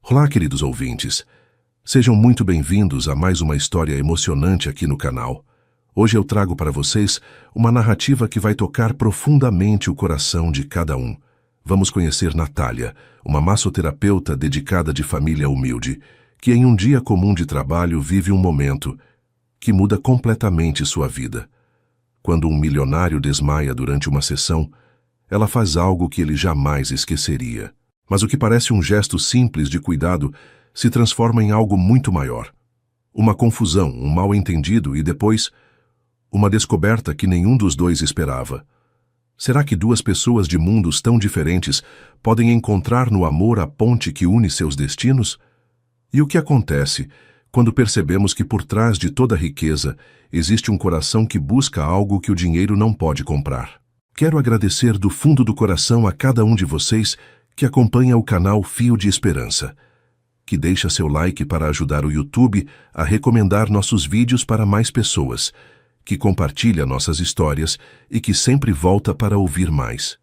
Olá, queridos ouvintes. Sejam muito bem-vindos a mais uma história emocionante aqui no canal. Hoje eu trago para vocês uma narrativa que vai tocar profundamente o coração de cada um. Vamos conhecer Natália, uma massoterapeuta dedicada de família humilde, que em um dia comum de trabalho vive um momento que muda completamente sua vida. Quando um milionário desmaia durante uma sessão, ela faz algo que ele jamais esqueceria. Mas o que parece um gesto simples de cuidado se transforma em algo muito maior. Uma confusão, um mal-entendido e depois uma descoberta que nenhum dos dois esperava. Será que duas pessoas de mundos tão diferentes podem encontrar no amor a ponte que une seus destinos? E o que acontece quando percebemos que por trás de toda riqueza existe um coração que busca algo que o dinheiro não pode comprar? Quero agradecer do fundo do coração a cada um de vocês que acompanha o canal Fio de Esperança, que deixa seu like para ajudar o YouTube a recomendar nossos vídeos para mais pessoas, que compartilha nossas histórias e que sempre volta para ouvir mais.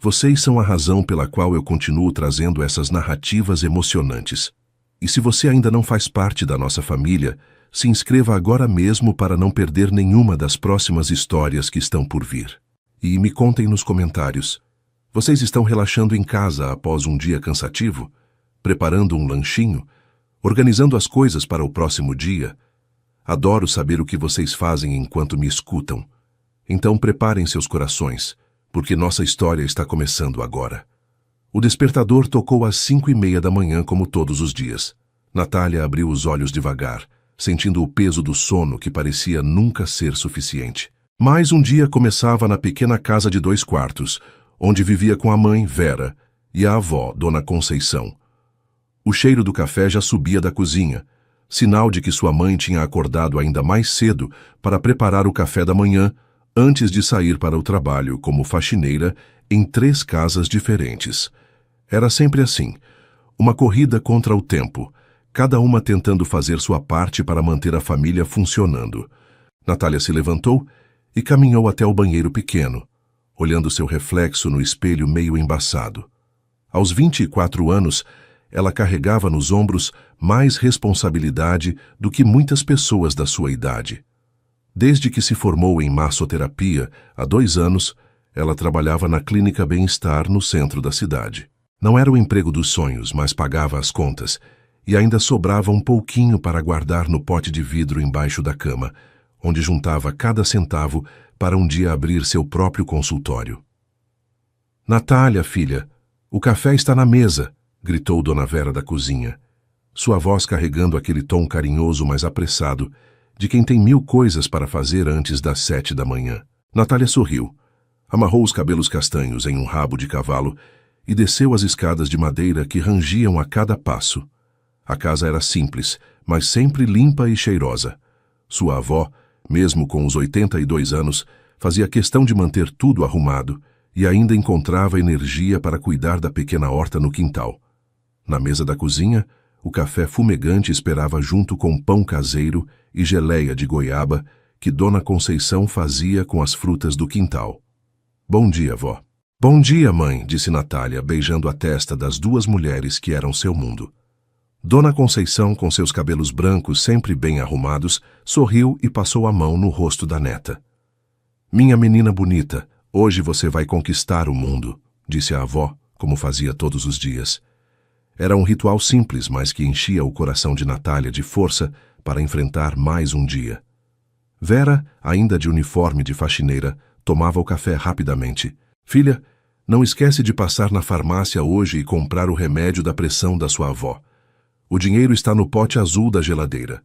Vocês são a razão pela qual eu continuo trazendo essas narrativas emocionantes. E se você ainda não faz parte da nossa família, se inscreva agora mesmo para não perder nenhuma das próximas histórias que estão por vir. E me contem nos comentários. Vocês estão relaxando em casa após um dia cansativo? Preparando um lanchinho? Organizando as coisas para o próximo dia? Adoro saber o que vocês fazem enquanto me escutam. Então preparem seus corações, porque nossa história está começando agora. O despertador tocou às 5:30 da manhã como todos os dias. Natália abriu os olhos devagar, sentindo o peso do sono que parecia nunca ser suficiente. Mais um dia começava na pequena casa de 2 quartos, onde vivia com a mãe, Vera, e a avó, Dona Conceição. O cheiro do café já subia da cozinha, sinal de que sua mãe tinha acordado ainda mais cedo para preparar o café da manhã antes de sair para o trabalho como faxineira em 3 casas diferentes. Era sempre assim, uma corrida contra o tempo, cada uma tentando fazer sua parte para manter a família funcionando. Natália se levantou e caminhou até o banheiro pequeno, olhando seu reflexo no espelho meio embaçado. Aos 24 anos, ela carregava nos ombros mais responsabilidade do que muitas pessoas da sua idade. Desde que se formou em massoterapia, há 2 anos, ela trabalhava na Clínica Bem-Estar no centro da cidade. Não era o emprego dos sonhos, mas pagava as contas, e ainda sobrava um pouquinho para guardar no pote de vidro embaixo da cama, onde juntava cada centavo para um dia abrir seu próprio consultório. "Natália, filha, o café está na mesa", gritou Dona Vera da cozinha, sua voz carregando aquele tom carinhoso mas apressado, de quem tem 1000 coisas para fazer antes das 7 da manhã. Natália sorriu, amarrou os cabelos castanhos em um rabo de cavalo e desceu as escadas de madeira que rangiam a cada passo. A casa era simples, mas sempre limpa e cheirosa. Sua avó, mesmo com os 82 anos, fazia questão de manter tudo arrumado e ainda encontrava energia para cuidar da pequena horta no quintal. Na mesa da cozinha, o café fumegante esperava junto com pão caseiro e geleia de goiaba que Dona Conceição fazia com as frutas do quintal. "Bom dia, vó." "Bom dia, mãe", disse Natália, beijando a testa das 2 mulheres que eram seu mundo. Dona Conceição, com seus cabelos brancos sempre bem arrumados, sorriu e passou a mão no rosto da neta. "Minha menina bonita, hoje você vai conquistar o mundo", disse a avó, como fazia todos os dias. Era um ritual simples, mas que enchia o coração de Natália de força para enfrentar mais um dia. Vera, ainda de uniforme de faxineira, tomava o café rapidamente. "Filha, não esquece de passar na farmácia hoje e comprar o remédio da pressão da sua avó. O dinheiro está no pote azul da geladeira."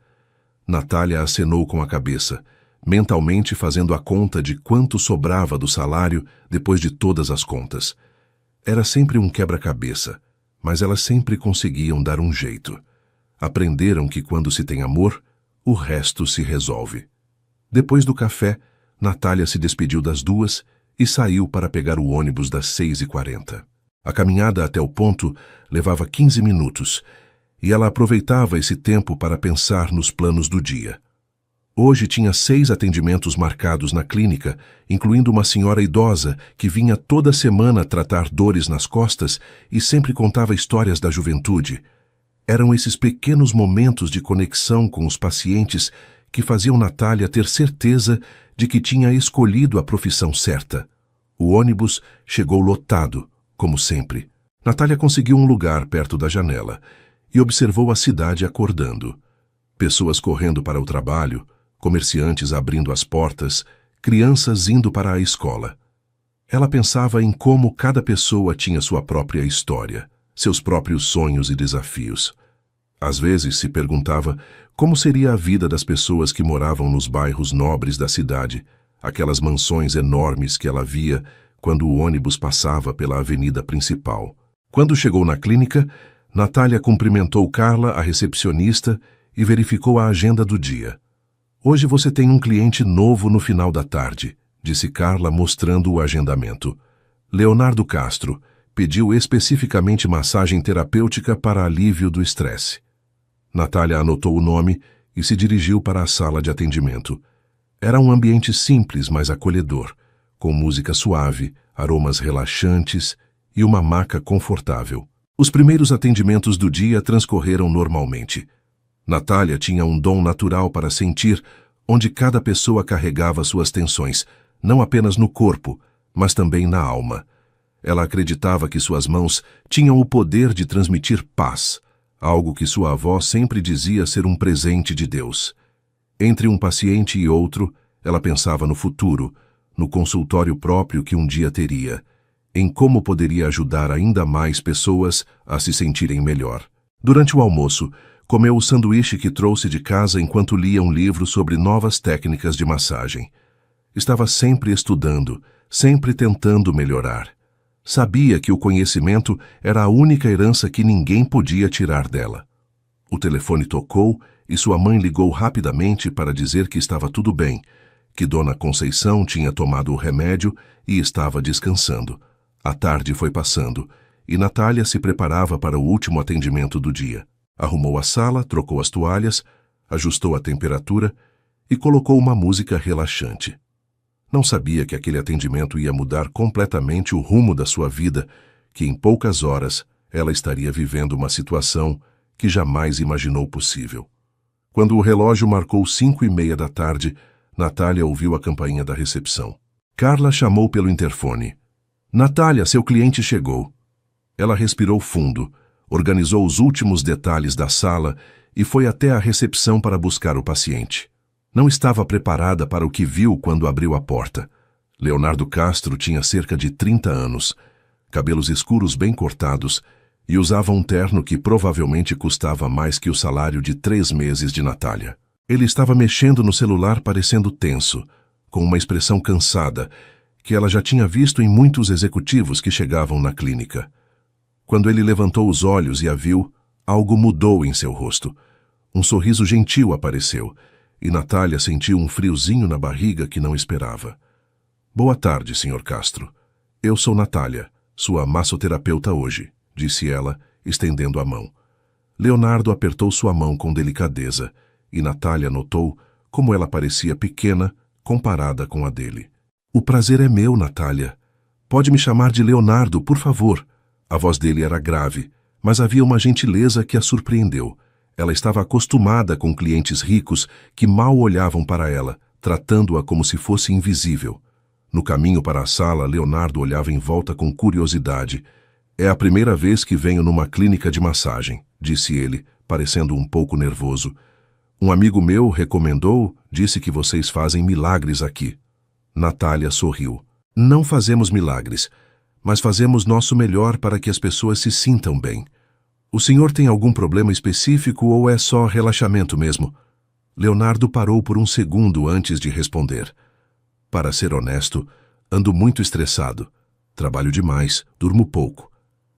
Natália acenou com a cabeça, mentalmente fazendo a conta de quanto sobrava do salário depois de todas as contas. Era sempre um quebra-cabeça, mas elas sempre conseguiam dar um jeito. Aprenderam que quando se tem amor, o resto se resolve. Depois do café, Natália se despediu das 2 e saiu para pegar o ônibus das 6:40. A caminhada até o ponto levava 15 minutos, e ela aproveitava esse tempo para pensar nos planos do dia. Hoje tinha 6 atendimentos marcados na clínica, incluindo uma senhora idosa que vinha toda semana tratar dores nas costas e sempre contava histórias da juventude. Eram esses pequenos momentos de conexão com os pacientes que faziam Natália ter certeza de que tinha escolhido a profissão certa. O ônibus chegou lotado, como sempre. Natália conseguiu um lugar perto da janela e observou a cidade acordando. Pessoas correndo para o trabalho, comerciantes abrindo as portas, crianças indo para a escola. Ela pensava em como cada pessoa tinha sua própria história, seus próprios sonhos e desafios. Às vezes se perguntava como seria a vida das pessoas que moravam nos bairros nobres da cidade, aquelas mansões enormes que ela via quando o ônibus passava pela avenida principal. Quando chegou na clínica, Natália cumprimentou Carla, a recepcionista, e verificou a agenda do dia. Hoje você tem um cliente novo no final da tarde, disse Carla, mostrando o agendamento. Leonardo Castro pediu especificamente massagem terapêutica para alívio do estresse. Natália anotou o nome e se dirigiu para a sala de atendimento. Era um ambiente simples, mas acolhedor, com música suave, aromas relaxantes e uma maca confortável. Os primeiros atendimentos do dia transcorreram normalmente. Natália tinha um dom natural para sentir onde cada pessoa carregava suas tensões, não apenas no corpo, mas também na alma. Ela acreditava que suas mãos tinham o poder de transmitir paz, algo que sua avó sempre dizia ser um presente de Deus. Entre um paciente e outro, ela pensava no futuro, no consultório próprio que um dia teria, em como poderia ajudar ainda mais pessoas a se sentirem melhor. Durante o almoço, comeu o sanduíche que trouxe de casa enquanto lia um livro sobre novas técnicas de massagem. Estava sempre estudando, sempre tentando melhorar. Sabia que o conhecimento era a única herança que ninguém podia tirar dela. O telefone tocou e sua mãe ligou rapidamente para dizer que estava tudo bem, que Dona Conceição tinha tomado o remédio e estava descansando. A tarde foi passando e Natália se preparava para o último atendimento do dia. Arrumou a sala, trocou as toalhas, ajustou a temperatura e colocou uma música relaxante. Não sabia que aquele atendimento ia mudar completamente o rumo da sua vida, que em poucas horas ela estaria vivendo uma situação que jamais imaginou possível. Quando o relógio marcou 5:30 da tarde, Natália ouviu a campainha da recepção. Carla chamou pelo interfone. Natália, seu cliente chegou. Ela respirou fundo, organizou os últimos detalhes da sala e foi até a recepção para buscar o paciente. Não estava preparada para o que viu quando abriu a porta. Leonardo Castro tinha cerca de 30 anos, cabelos escuros bem cortados, e usava um terno que provavelmente custava mais que o salário de 3 meses de Natália. Ele estava mexendo no celular parecendo tenso, com uma expressão cansada, que ela já tinha visto em muitos executivos que chegavam na clínica. Quando ele levantou os olhos e a viu, algo mudou em seu rosto. Um sorriso gentil apareceu, e Natália sentiu um friozinho na barriga que não esperava. Boa tarde, Sr. Castro. Eu sou Natália, sua massoterapeuta hoje, disse ela, estendendo a mão. Leonardo apertou sua mão com delicadeza, e Natália notou como ela parecia pequena comparada com a dele. O prazer é meu, Natália. Pode me chamar de Leonardo, por favor. A voz dele era grave, mas havia uma gentileza que a surpreendeu. Ela estava acostumada com clientes ricos que mal olhavam para ela, tratando-a como se fosse invisível. No caminho para a sala, Leonardo olhava em volta com curiosidade. É a primeira vez que venho numa clínica de massagem, disse ele, parecendo um pouco nervoso. Um amigo meu recomendou, disse que vocês fazem milagres aqui. Natália sorriu. Não fazemos milagres, mas fazemos nosso melhor para que as pessoas se sintam bem. O senhor tem algum problema específico ou é só relaxamento mesmo? Leonardo parou por um segundo antes de responder. Para ser honesto, ando muito estressado. Trabalho demais, durmo pouco.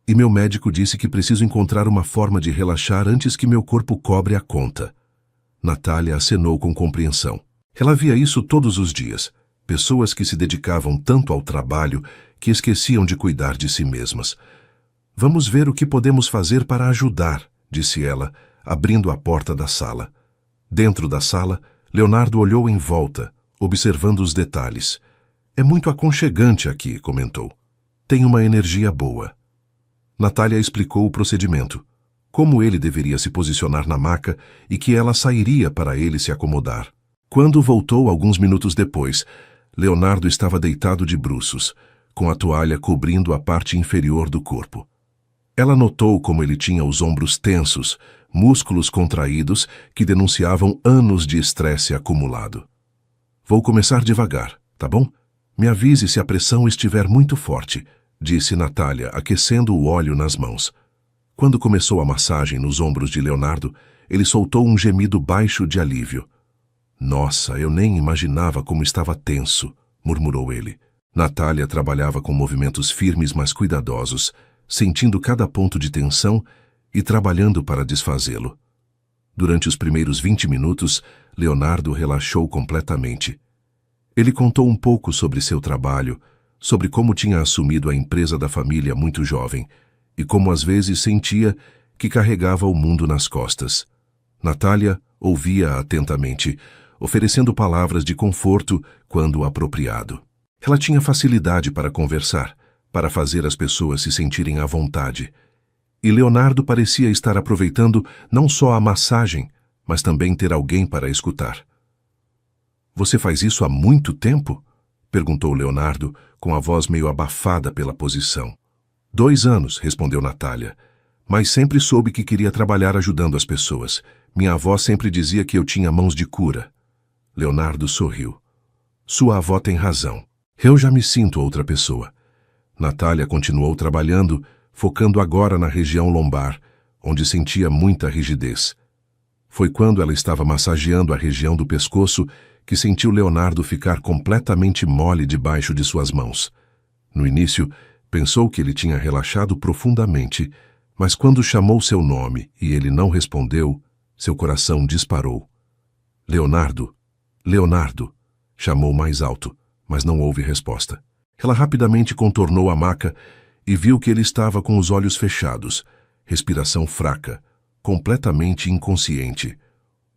E meu médico disse que preciso encontrar uma forma de relaxar antes que meu corpo cobre a conta. Natália acenou com compreensão. Ela via isso todos os dias. Pessoas que se dedicavam tanto ao trabalho que esqueciam de cuidar de si mesmas. Vamos ver o que podemos fazer para ajudar, disse ela, abrindo a porta da sala. Dentro da sala, Leonardo olhou em volta, observando os detalhes. É muito aconchegante aqui, comentou. Tem uma energia boa. Natália explicou o procedimento. como ele deveria se posicionar na maca e que ela sairia para ele se acomodar. Quando voltou alguns minutos depois, Leonardo estava deitado de bruços, com a toalha cobrindo a parte inferior do corpo. Ela notou como ele tinha os ombros tensos, músculos contraídos que denunciavam anos de estresse acumulado. Vou começar devagar, tá bom? Me avise se a pressão estiver muito forte, disse Natália, aquecendo o óleo nas mãos. Quando começou a massagem nos ombros de Leonardo, ele soltou um gemido baixo de alívio. Nossa, eu nem imaginava como estava tenso, murmurou ele. Natália trabalhava com movimentos firmes, mas cuidadosos, sentindo cada ponto de tensão e trabalhando para desfazê-lo. Durante os primeiros 20 minutos, Leonardo relaxou completamente. Ele contou um pouco sobre seu trabalho, sobre como tinha assumido a empresa da família muito jovem e como às vezes sentia que carregava o mundo nas costas. Natália ouvia atentamente, oferecendo palavras de conforto quando apropriado. Ela tinha facilidade para conversar, para fazer as pessoas se sentirem à vontade. E Leonardo parecia estar aproveitando não só a massagem, mas também ter alguém para escutar. Você faz isso há muito tempo? Perguntou Leonardo, com a voz meio abafada pela posição. 2 anos, respondeu Natália. Mas sempre soube que queria trabalhar ajudando as pessoas. Minha avó sempre dizia que eu tinha mãos de cura. Leonardo sorriu. Sua avó tem razão. Eu já me sinto outra pessoa. Natália continuou trabalhando, focando agora na região lombar, onde sentia muita rigidez. Foi quando ela estava massageando a região do pescoço que sentiu Leonardo ficar completamente mole debaixo de suas mãos. No início, pensou que ele tinha relaxado profundamente, mas quando chamou seu nome e ele não respondeu, seu coração disparou. Leonardo, Leonardo, chamou mais alto, mas não houve resposta. Ela rapidamente contornou a maca e viu que ele estava com os olhos fechados, respiração fraca, completamente inconsciente.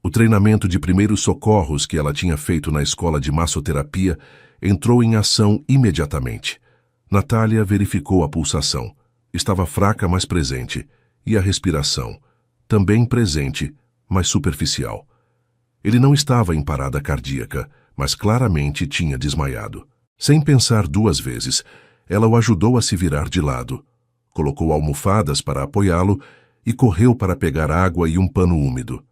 O treinamento de primeiros socorros que ela tinha feito na escola de massoterapia entrou em ação imediatamente. Natália verificou a pulsação. Estava fraca, mas presente. E a respiração, também presente, mas superficial. Ele não estava em parada cardíaca, mas claramente tinha desmaiado. Sem pensar 2 vezes, ela o ajudou a se virar de lado, colocou almofadas para apoiá-lo e correu para pegar água e um pano úmido.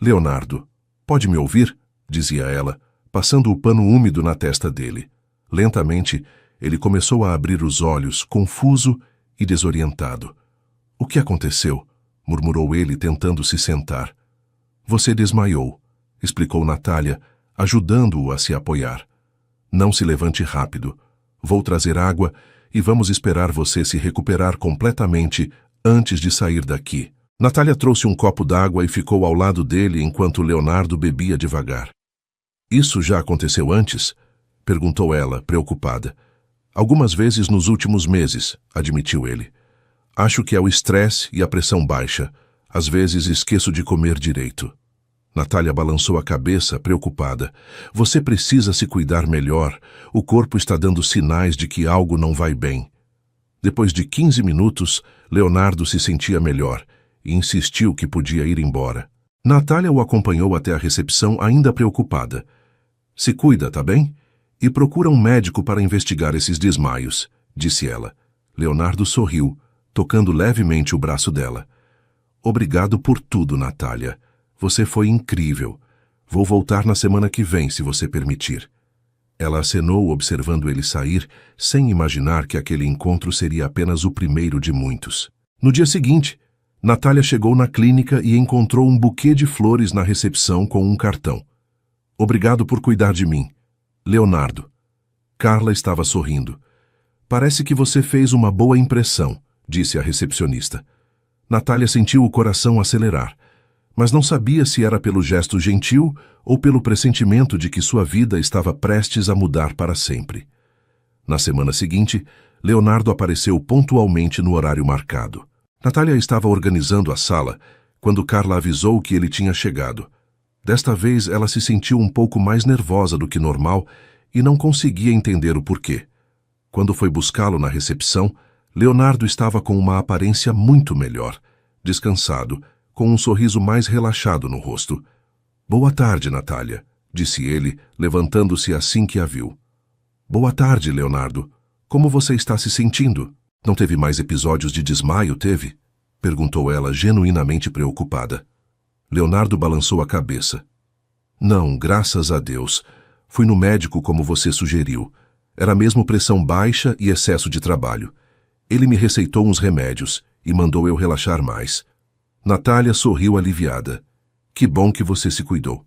Leonardo, pode me ouvir? Dizia ela, passando o pano úmido na testa dele. Lentamente, ele começou a abrir os olhos, confuso e desorientado. O que aconteceu? Murmurou ele, tentando se sentar. Você desmaiou, explicou Natália, ajudando-o a se apoiar. Não se levante rápido. Vou trazer água e vamos esperar você se recuperar completamente antes de sair daqui. Natália trouxe um copo d'água e ficou ao lado dele enquanto Leonardo bebia devagar. Isso já aconteceu antes? Perguntou ela, preocupada. Algumas vezes nos últimos meses, admitiu ele. Acho que é o estresse e a pressão baixa. Às vezes esqueço de comer direito. Natália balançou a cabeça, preocupada. Você precisa se cuidar melhor. O corpo está dando sinais de que algo não vai bem. Depois de 15 minutos, Leonardo se sentia melhor e insistiu que podia ir embora. Natália o acompanhou até a recepção, ainda preocupada. Se cuida, tá bem? E procura um médico para investigar esses desmaios, disse ela. Leonardo sorriu, tocando levemente o braço dela. Obrigado por tudo, Natália. Você foi incrível. Vou voltar na semana que vem, se você permitir. Ela acenou, observando ele sair, sem imaginar que aquele encontro seria apenas o primeiro de muitos. No dia seguinte, Natália chegou na clínica e encontrou um buquê de flores na recepção com um cartão. Obrigado por cuidar de mim. Leonardo. Carla estava sorrindo. Parece que você fez uma boa impressão, disse a recepcionista. Natália sentiu o coração acelerar, mas não sabia se era pelo gesto gentil ou pelo pressentimento de que sua vida estava prestes a mudar para sempre. Na semana seguinte, Leonardo apareceu pontualmente no horário marcado. Natália estava organizando a sala quando Carla avisou que ele tinha chegado. Desta vez, ela se sentiu um pouco mais nervosa do que normal e não conseguia entender o porquê. Quando foi buscá-lo na recepção, Leonardo estava com uma aparência muito melhor, descansado, com um sorriso mais relaxado no rosto. Boa tarde, Natália, disse ele, levantando-se assim que a viu. Boa tarde, Leonardo. Como você está se sentindo? Não teve mais episódios de desmaio, teve? Perguntou ela, genuinamente preocupada. Leonardo balançou a cabeça. Não, graças a Deus. Fui no médico como você sugeriu. Era mesmo pressão baixa e excesso de trabalho. Ele me receitou uns remédios e mandou eu relaxar mais. Natália sorriu aliviada. Que bom que você se cuidou.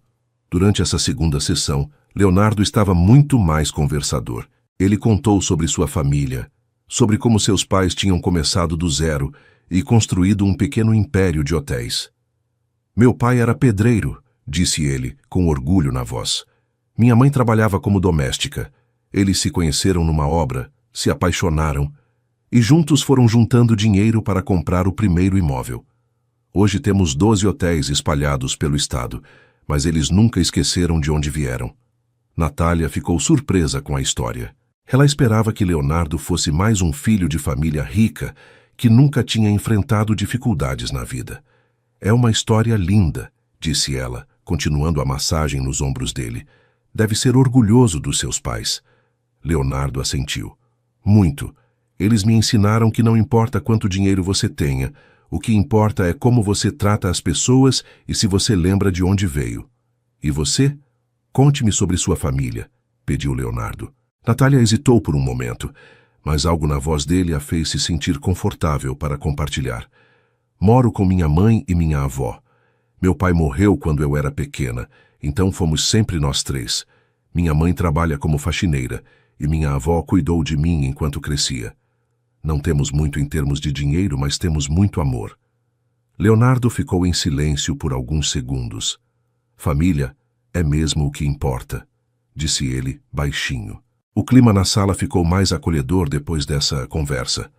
Durante essa segunda sessão, Leonardo estava muito mais conversador. Ele contou sobre sua família, sobre como seus pais tinham começado do zero e construído um pequeno império de hotéis. Meu pai era pedreiro, disse ele, com orgulho na voz. Minha mãe trabalhava como doméstica. Eles se conheceram numa obra, se apaixonaram e juntos foram juntando dinheiro para comprar o primeiro imóvel. Hoje temos 12 hotéis espalhados pelo estado, mas eles nunca esqueceram de onde vieram. Natália ficou surpresa com a história. Ela esperava que Leonardo fosse mais um filho de família rica que nunca tinha enfrentado dificuldades na vida. É uma história linda, disse ela, continuando a massagem nos ombros dele. Deve ser orgulhoso dos seus pais. Leonardo assentiu. Muito. Eles me ensinaram que não importa quanto dinheiro você tenha, o que importa é como você trata as pessoas e se você lembra de onde veio. E você? Conte-me sobre sua família, pediu Leonardo. Natália hesitou por um momento, mas algo na voz dele a fez se sentir confortável para compartilhar. Moro com minha mãe e minha avó. Meu pai morreu quando eu era pequena, então fomos sempre nós três. Minha mãe trabalha como faxineira e minha avó cuidou de mim enquanto crescia. Não temos muito em termos de dinheiro, mas temos muito amor. Leonardo ficou em silêncio por alguns segundos. Família é mesmo o que importa, disse ele, baixinho. O clima na sala ficou mais acolhedor depois dessa conversa.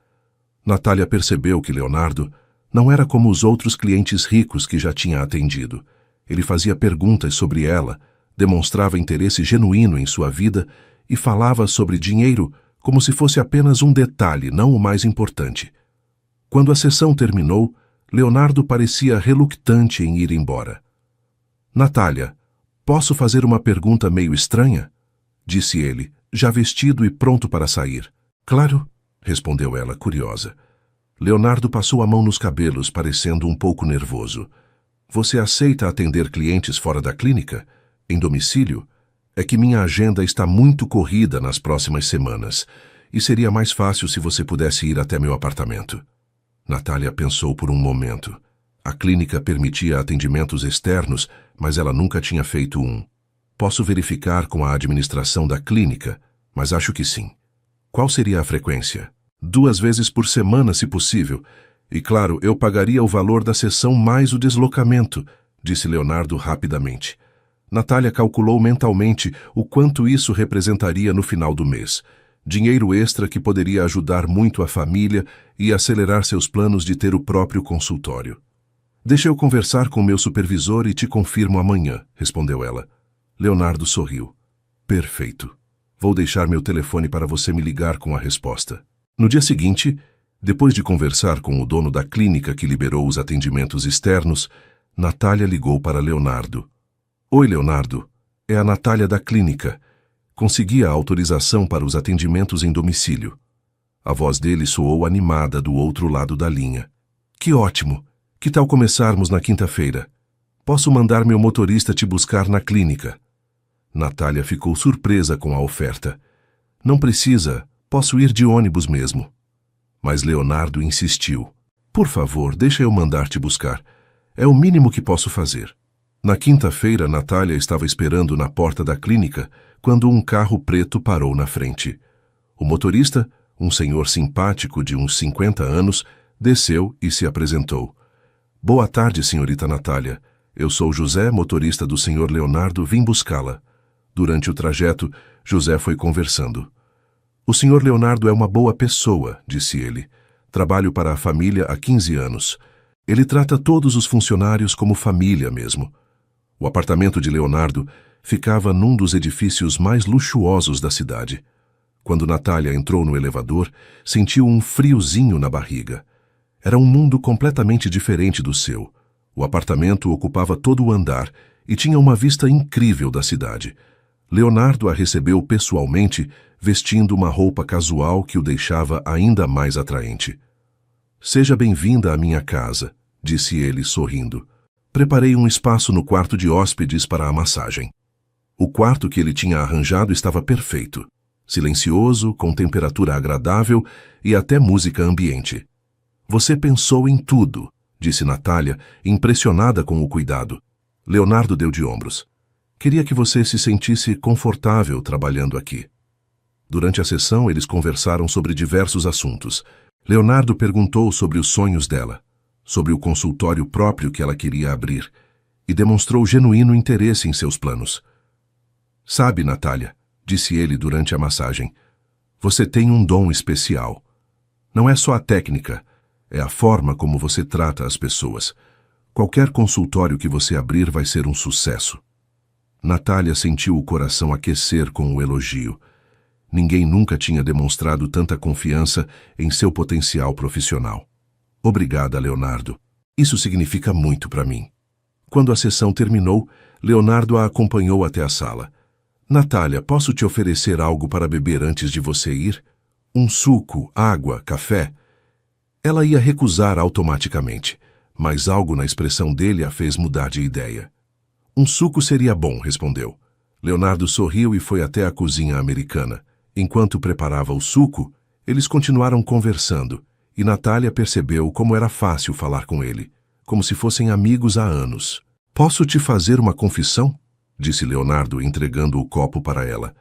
Natália percebeu que Leonardo não era como os outros clientes ricos que já tinha atendido. Ele fazia perguntas sobre ela, demonstrava interesse genuíno em sua vida e falava sobre dinheiro como se fosse apenas um detalhe, não o mais importante. Quando a sessão terminou, Leonardo parecia relutante em ir embora. Natália, posso fazer uma pergunta meio estranha? Disse ele, já vestido e pronto para sair. Claro, respondeu ela, curiosa. Leonardo passou a mão nos cabelos, parecendo um pouco nervoso. Você aceita atender clientes fora da clínica? Em domicílio? É que minha agenda está muito corrida nas próximas semanas, e seria mais fácil se você pudesse ir até meu apartamento. Natália pensou por um momento. A clínica permitia atendimentos externos, mas ela nunca tinha feito um. Posso verificar com a administração da clínica, mas acho que sim. Qual seria a frequência? 2 vezes por semana, se possível. E claro, eu pagaria o valor da sessão mais o deslocamento, disse Leonardo rapidamente. Natália calculou mentalmente o quanto isso representaria no final do mês. Dinheiro extra que poderia ajudar muito a família e acelerar seus planos de ter o próprio consultório. Deixa eu conversar com meu supervisor e te confirmo amanhã, respondeu ela. Leonardo sorriu. Perfeito. Vou deixar meu telefone para você me ligar com a resposta. No dia seguinte, depois de conversar com o dono da clínica que liberou os atendimentos externos, Natália ligou para Leonardo. Oi, Leonardo. É a Natália da clínica. Consegui a autorização para os atendimentos em domicílio. A voz dele soou animada do outro lado da linha. Que ótimo! Que tal começarmos na quinta-feira? Posso mandar meu motorista te buscar na clínica. Natália ficou surpresa com a oferta. Não precisa, posso ir de ônibus mesmo. Mas Leonardo insistiu. Por favor, deixa eu mandar te buscar. É o mínimo que posso fazer. Na quinta-feira, Natália estava esperando na porta da clínica quando um carro preto parou na frente. O motorista, um senhor simpático de uns 50 anos, desceu e se apresentou. Boa tarde, senhorita Natália. Eu sou José, motorista do senhor Leonardo, vim buscá-la. Durante o trajeto, José foi conversando. O senhor Leonardo é uma boa pessoa, disse ele. Trabalho para a família há 15 anos. Ele trata todos os funcionários como família mesmo. O apartamento de Leonardo ficava num dos edifícios mais luxuosos da cidade. Quando Natália entrou no elevador, sentiu um friozinho na barriga. Era um mundo completamente diferente do seu. O apartamento ocupava todo o andar e tinha uma vista incrível da cidade. Leonardo a recebeu pessoalmente, vestindo uma roupa casual que o deixava ainda mais atraente. "Seja bem-vinda à minha casa", disse ele, sorrindo. Preparei um espaço no quarto de hóspedes para a massagem. O quarto que ele tinha arranjado estava perfeito. Silencioso, com temperatura agradável e até música ambiente. "Você pensou em tudo", disse Natália, impressionada com o cuidado. Leonardo deu de ombros. "Queria que você se sentisse confortável trabalhando aqui." Durante a sessão, eles conversaram sobre diversos assuntos. Leonardo perguntou sobre os sonhos dela, sobre o consultório próprio que ela queria abrir, e demonstrou genuíno interesse em seus planos. "Sabe, Natália", disse ele durante a massagem, "você tem um dom especial. Não é só a técnica, é a forma como você trata as pessoas. Qualquer consultório que você abrir vai ser um sucesso." Natália sentiu o coração aquecer com o elogio. Ninguém nunca tinha demonstrado tanta confiança em seu potencial profissional. "Obrigada, Leonardo. Isso significa muito para mim." Quando a sessão terminou, Leonardo a acompanhou até a sala. "Natália, posso te oferecer algo para beber antes de você ir? Um suco, água, café?" Ela ia recusar automaticamente, mas algo na expressão dele a fez mudar de ideia. "Um suco seria bom", respondeu. Leonardo sorriu e foi até a cozinha americana. Enquanto preparava o suco, eles continuaram conversando, e Natália percebeu como era fácil falar com ele, como se fossem amigos há anos. "Posso te fazer uma confissão?", disse Leonardo, entregando o copo para ela.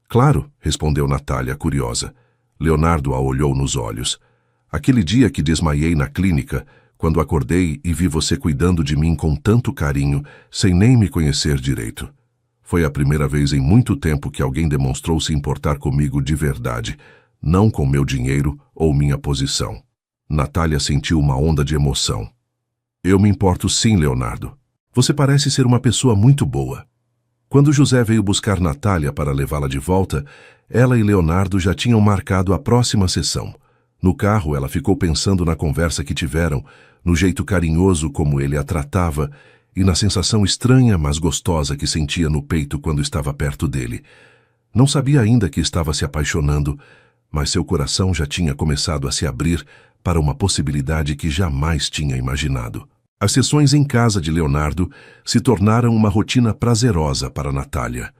"Claro", respondeu Natália, curiosa. Leonardo a olhou nos olhos. "Aquele dia que desmaiei na clínica, quando acordei e vi você cuidando de mim com tanto carinho, sem nem me conhecer direito. Foi a primeira vez em muito tempo que alguém demonstrou se importar comigo de verdade, não com meu dinheiro ou minha posição." Natália sentiu uma onda de emoção. "Eu me importo sim, Leonardo. Você parece ser uma pessoa muito boa." Quando José veio buscar Natália para levá-la de volta, ela e Leonardo já tinham marcado a próxima sessão. No carro, ela ficou pensando na conversa que tiveram, no jeito carinhoso como ele a tratava e na sensação estranha, mas gostosa que sentia no peito quando estava perto dele. Não sabia ainda que estava se apaixonando, mas seu coração já tinha começado a se abrir para uma possibilidade que jamais tinha imaginado. As sessões em casa de Leonardo se tornaram uma rotina prazerosa para Natália.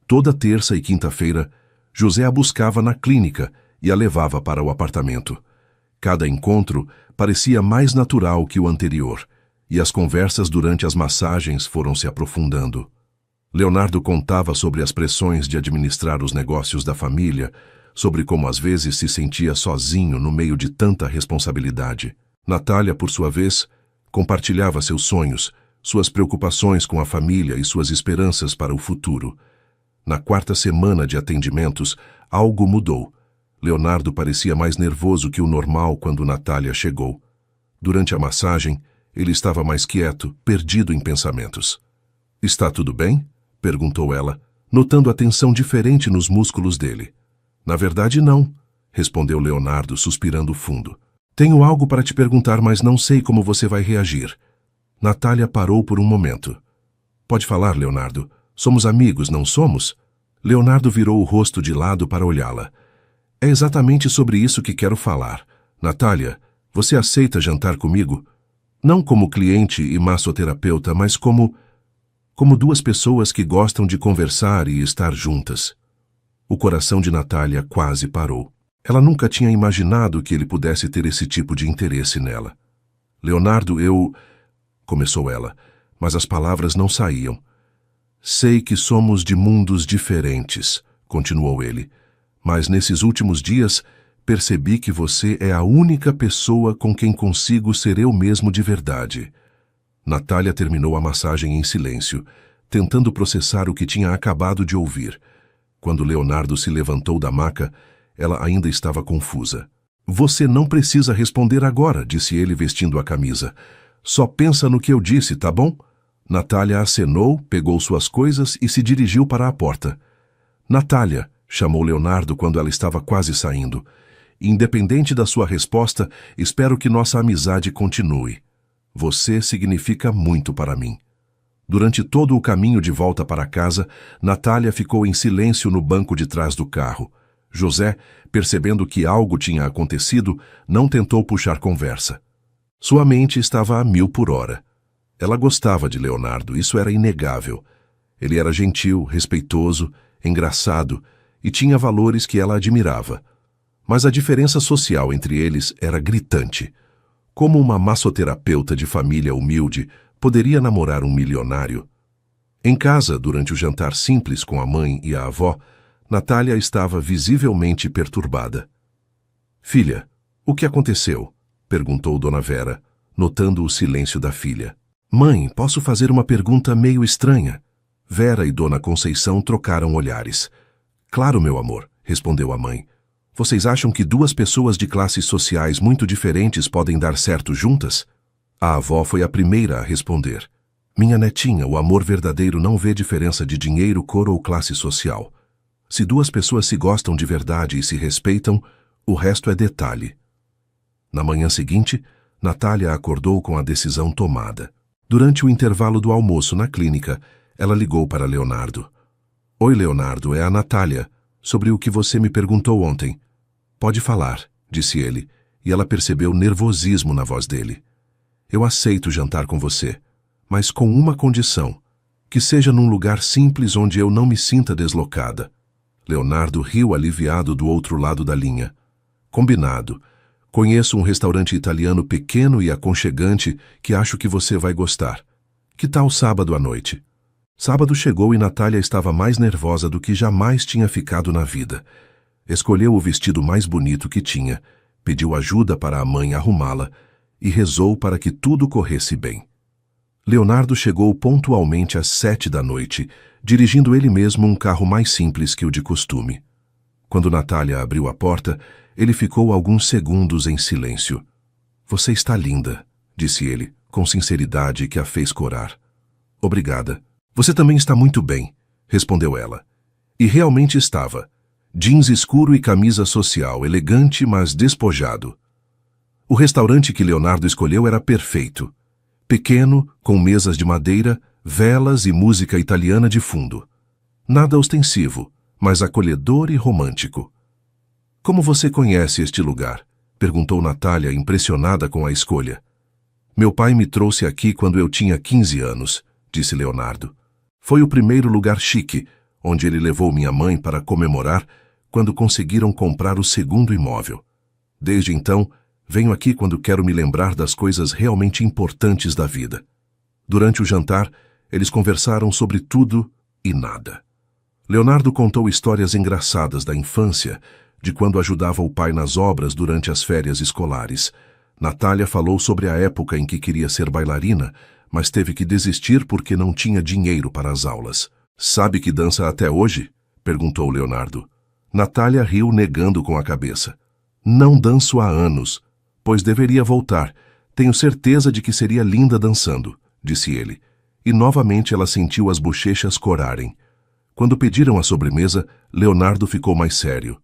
Toda terça e quinta-feira, José a buscava na clínica e a levava para o apartamento. Cada encontro parecia mais natural que o anterior, e as conversas durante as massagens foram se aprofundando. Leonardo contava sobre as pressões de administrar os negócios da família, sobre como às vezes se sentia sozinho no meio de tanta responsabilidade. Natália, por sua vez, compartilhava seus sonhos, suas preocupações com a família e suas esperanças para o futuro. Na quarta semana de atendimentos, algo mudou. Leonardo parecia mais nervoso que o normal quando Natália chegou. Durante a massagem, ele estava mais quieto, perdido em pensamentos. "Está tudo bem?", perguntou ela, notando a tensão diferente nos músculos dele. "Na verdade, não", respondeu Leonardo, suspirando fundo. "Tenho algo para te perguntar, mas não sei como você vai reagir." Natália parou por um momento. "Pode falar, Leonardo. Somos amigos, não somos?" Leonardo virou o rosto de lado para olhá-la. "É exatamente sobre isso que quero falar. Natália, você aceita jantar comigo? Não como cliente e massoterapeuta, mas como duas pessoas que gostam de conversar e estar juntas." O coração de Natália quase parou. Ela nunca tinha imaginado que ele pudesse ter esse tipo de interesse nela. "Leonardo, começou ela, mas as palavras não saíam. "Sei que somos de mundos diferentes", continuou ele, "mas nesses últimos dias percebi que você é a única pessoa com quem consigo ser eu mesmo de verdade." Natália terminou a massagem em silêncio, tentando processar o que tinha acabado de ouvir. Quando Leonardo se levantou da maca, ela ainda estava confusa. "Você não precisa responder agora", disse ele vestindo a camisa. "Só pensa no que eu disse, tá bom?" Natália acenou, pegou suas coisas e se dirigiu para a porta. "Natália", chamou Leonardo quando ela estava quase saindo, Independente da sua resposta, espero que nossa amizade continue. Você significa muito para mim. Durante todo o caminho de volta para casa, Natália ficou em silêncio no banco de trás do carro. José, percebendo que algo tinha acontecido, não tentou puxar conversa. Sua mente estava a 1000 por hora. Ela gostava de Leonardo, isso era inegável. Ele era gentil, respeitoso, engraçado e tinha valores que ela admirava. Mas a diferença social entre eles era gritante. Como uma massoterapeuta de família humilde poderia namorar um milionário? Em casa, durante o jantar simples com a mãe e a avó, Natália estava visivelmente perturbada. "Filha, o que aconteceu?" perguntou Dona Vera, notando o silêncio da filha. "Mãe, posso fazer uma pergunta meio estranha?" Vera e Dona Conceição trocaram olhares. "Claro, meu amor", respondeu a mãe. "Vocês acham que duas pessoas de classes sociais muito diferentes podem dar certo juntas?" A avó foi a primeira a responder. "Minha netinha, o amor verdadeiro não vê diferença de dinheiro, cor ou classe social. Se duas pessoas se gostam de verdade e se respeitam, o resto é detalhe." Na manhã seguinte, Natália acordou com a decisão tomada. Durante o intervalo do almoço na clínica, ela ligou para Leonardo. "Oi, Leonardo, é a Natália. Sobre o que você me perguntou ontem." "Pode falar", disse ele, e ela percebeu nervosismo na voz dele. "Eu aceito jantar com você, mas com uma condição, que seja num lugar simples onde eu não me sinta deslocada." Leonardo riu aliviado do outro lado da linha. "Combinado. Conheço um restaurante italiano pequeno e aconchegante que acho que você vai gostar. Que tal sábado à noite?" Sábado chegou e Natália estava mais nervosa do que jamais tinha ficado na vida. Escolheu o vestido mais bonito que tinha, pediu ajuda para a mãe arrumá-la e rezou para que tudo corresse bem. Leonardo chegou pontualmente às 7 da noite, dirigindo ele mesmo um carro mais simples que o de costume. Quando Natália abriu a porta, ele ficou alguns segundos em silêncio. "Você está linda", disse ele, com sinceridade que a fez corar. "Obrigada." "Você também está muito bem", respondeu ela. E realmente estava. Jeans escuro e camisa social, elegante, mas despojado. O restaurante que Leonardo escolheu era perfeito. Pequeno, com mesas de madeira, velas e música italiana de fundo. Nada ostensivo, mas acolhedor e romântico. "Como você conhece este lugar?" perguntou Natália, impressionada com a escolha. "Meu pai me trouxe aqui quando eu tinha 15 anos", disse Leonardo. "Foi o primeiro lugar chique, onde ele levou minha mãe para comemorar quando conseguiram comprar o segundo imóvel. Desde então, venho aqui quando quero me lembrar das coisas realmente importantes da vida." Durante o jantar, eles conversaram sobre tudo e nada. Leonardo contou histórias engraçadas da infância, de quando ajudava o pai nas obras durante as férias escolares. Natália falou sobre a época em que queria ser bailarina, mas teve que desistir porque não tinha dinheiro para as aulas. "Sabe que dança até hoje?" perguntou Leonardo. Natália riu negando com a cabeça. "Não danço há anos, pois deveria voltar. Tenho certeza de que seria linda dançando", disse ele. E novamente ela sentiu as bochechas corarem. Quando pediram a sobremesa, Leonardo ficou mais sério.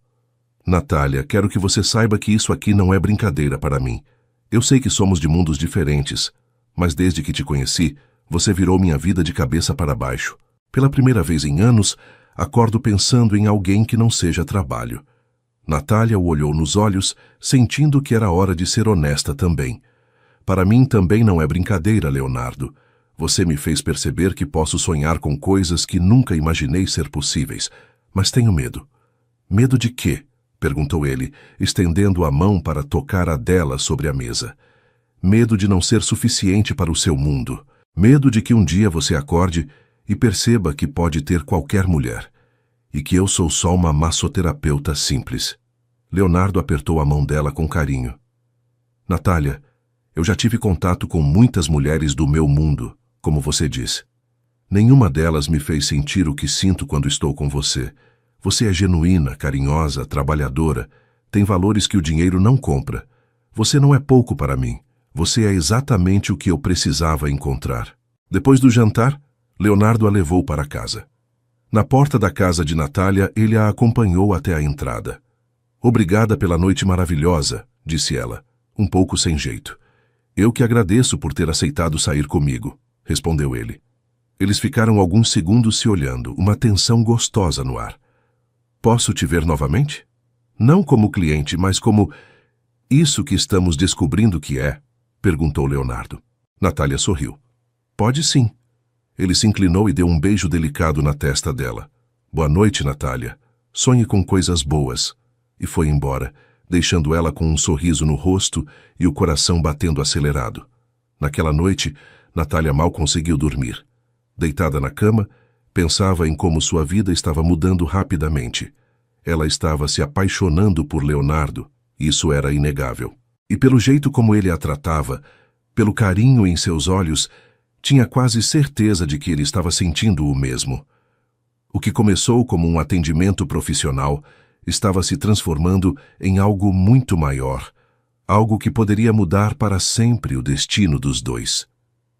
"Natália, quero que você saiba que isso aqui não é brincadeira para mim. Eu sei que somos de mundos diferentes, mas desde que te conheci, você virou minha vida de cabeça para baixo. Pela primeira vez em anos, acordo pensando em alguém que não seja trabalho." Natália o olhou nos olhos, sentindo que era hora de ser honesta também. "Para mim também não é brincadeira, Leonardo. Você me fez perceber que posso sonhar com coisas que nunca imaginei ser possíveis, mas tenho medo." "Medo de quê?" perguntou ele, estendendo a mão para tocar a dela sobre a mesa. "Medo de não ser suficiente para o seu mundo. Medo de que um dia você acorde e perceba que pode ter qualquer mulher, e que eu sou só uma massoterapeuta simples." Leonardo apertou a mão dela com carinho. "Natália, eu já tive contato com muitas mulheres do meu mundo, como você disse. Nenhuma delas me fez sentir o que sinto quando estou com você. Você é genuína, carinhosa, trabalhadora, tem valores que o dinheiro não compra. Você não é pouco para mim. Você é exatamente o que eu precisava encontrar." Depois do jantar, Leonardo a levou para casa. Na porta da casa de Natália, ele a acompanhou até a entrada. Obrigada pela noite maravilhosa, disse ela, um pouco sem jeito. Eu que agradeço por ter aceitado sair comigo, respondeu ele. Eles ficaram alguns segundos se olhando, uma tensão gostosa no ar. Posso te ver novamente? Não como cliente, mas como... Isso que estamos descobrindo que é? Perguntou Leonardo. Natália sorriu. Pode sim. Ele se inclinou e deu um beijo delicado na testa dela. Boa noite, Natália. Sonhe com coisas boas. E foi embora, deixando ela com um sorriso no rosto e o coração batendo acelerado. Naquela noite, Natália mal conseguiu dormir. Deitada na cama, pensava em como sua vida estava mudando rapidamente. Ela estava se apaixonando por Leonardo, isso era inegável. E pelo jeito como ele a tratava, pelo carinho em seus olhos, tinha quase certeza de que ele estava sentindo o mesmo. O que começou como um atendimento profissional estava se transformando em algo muito maior, algo que poderia mudar para sempre o destino dos dois.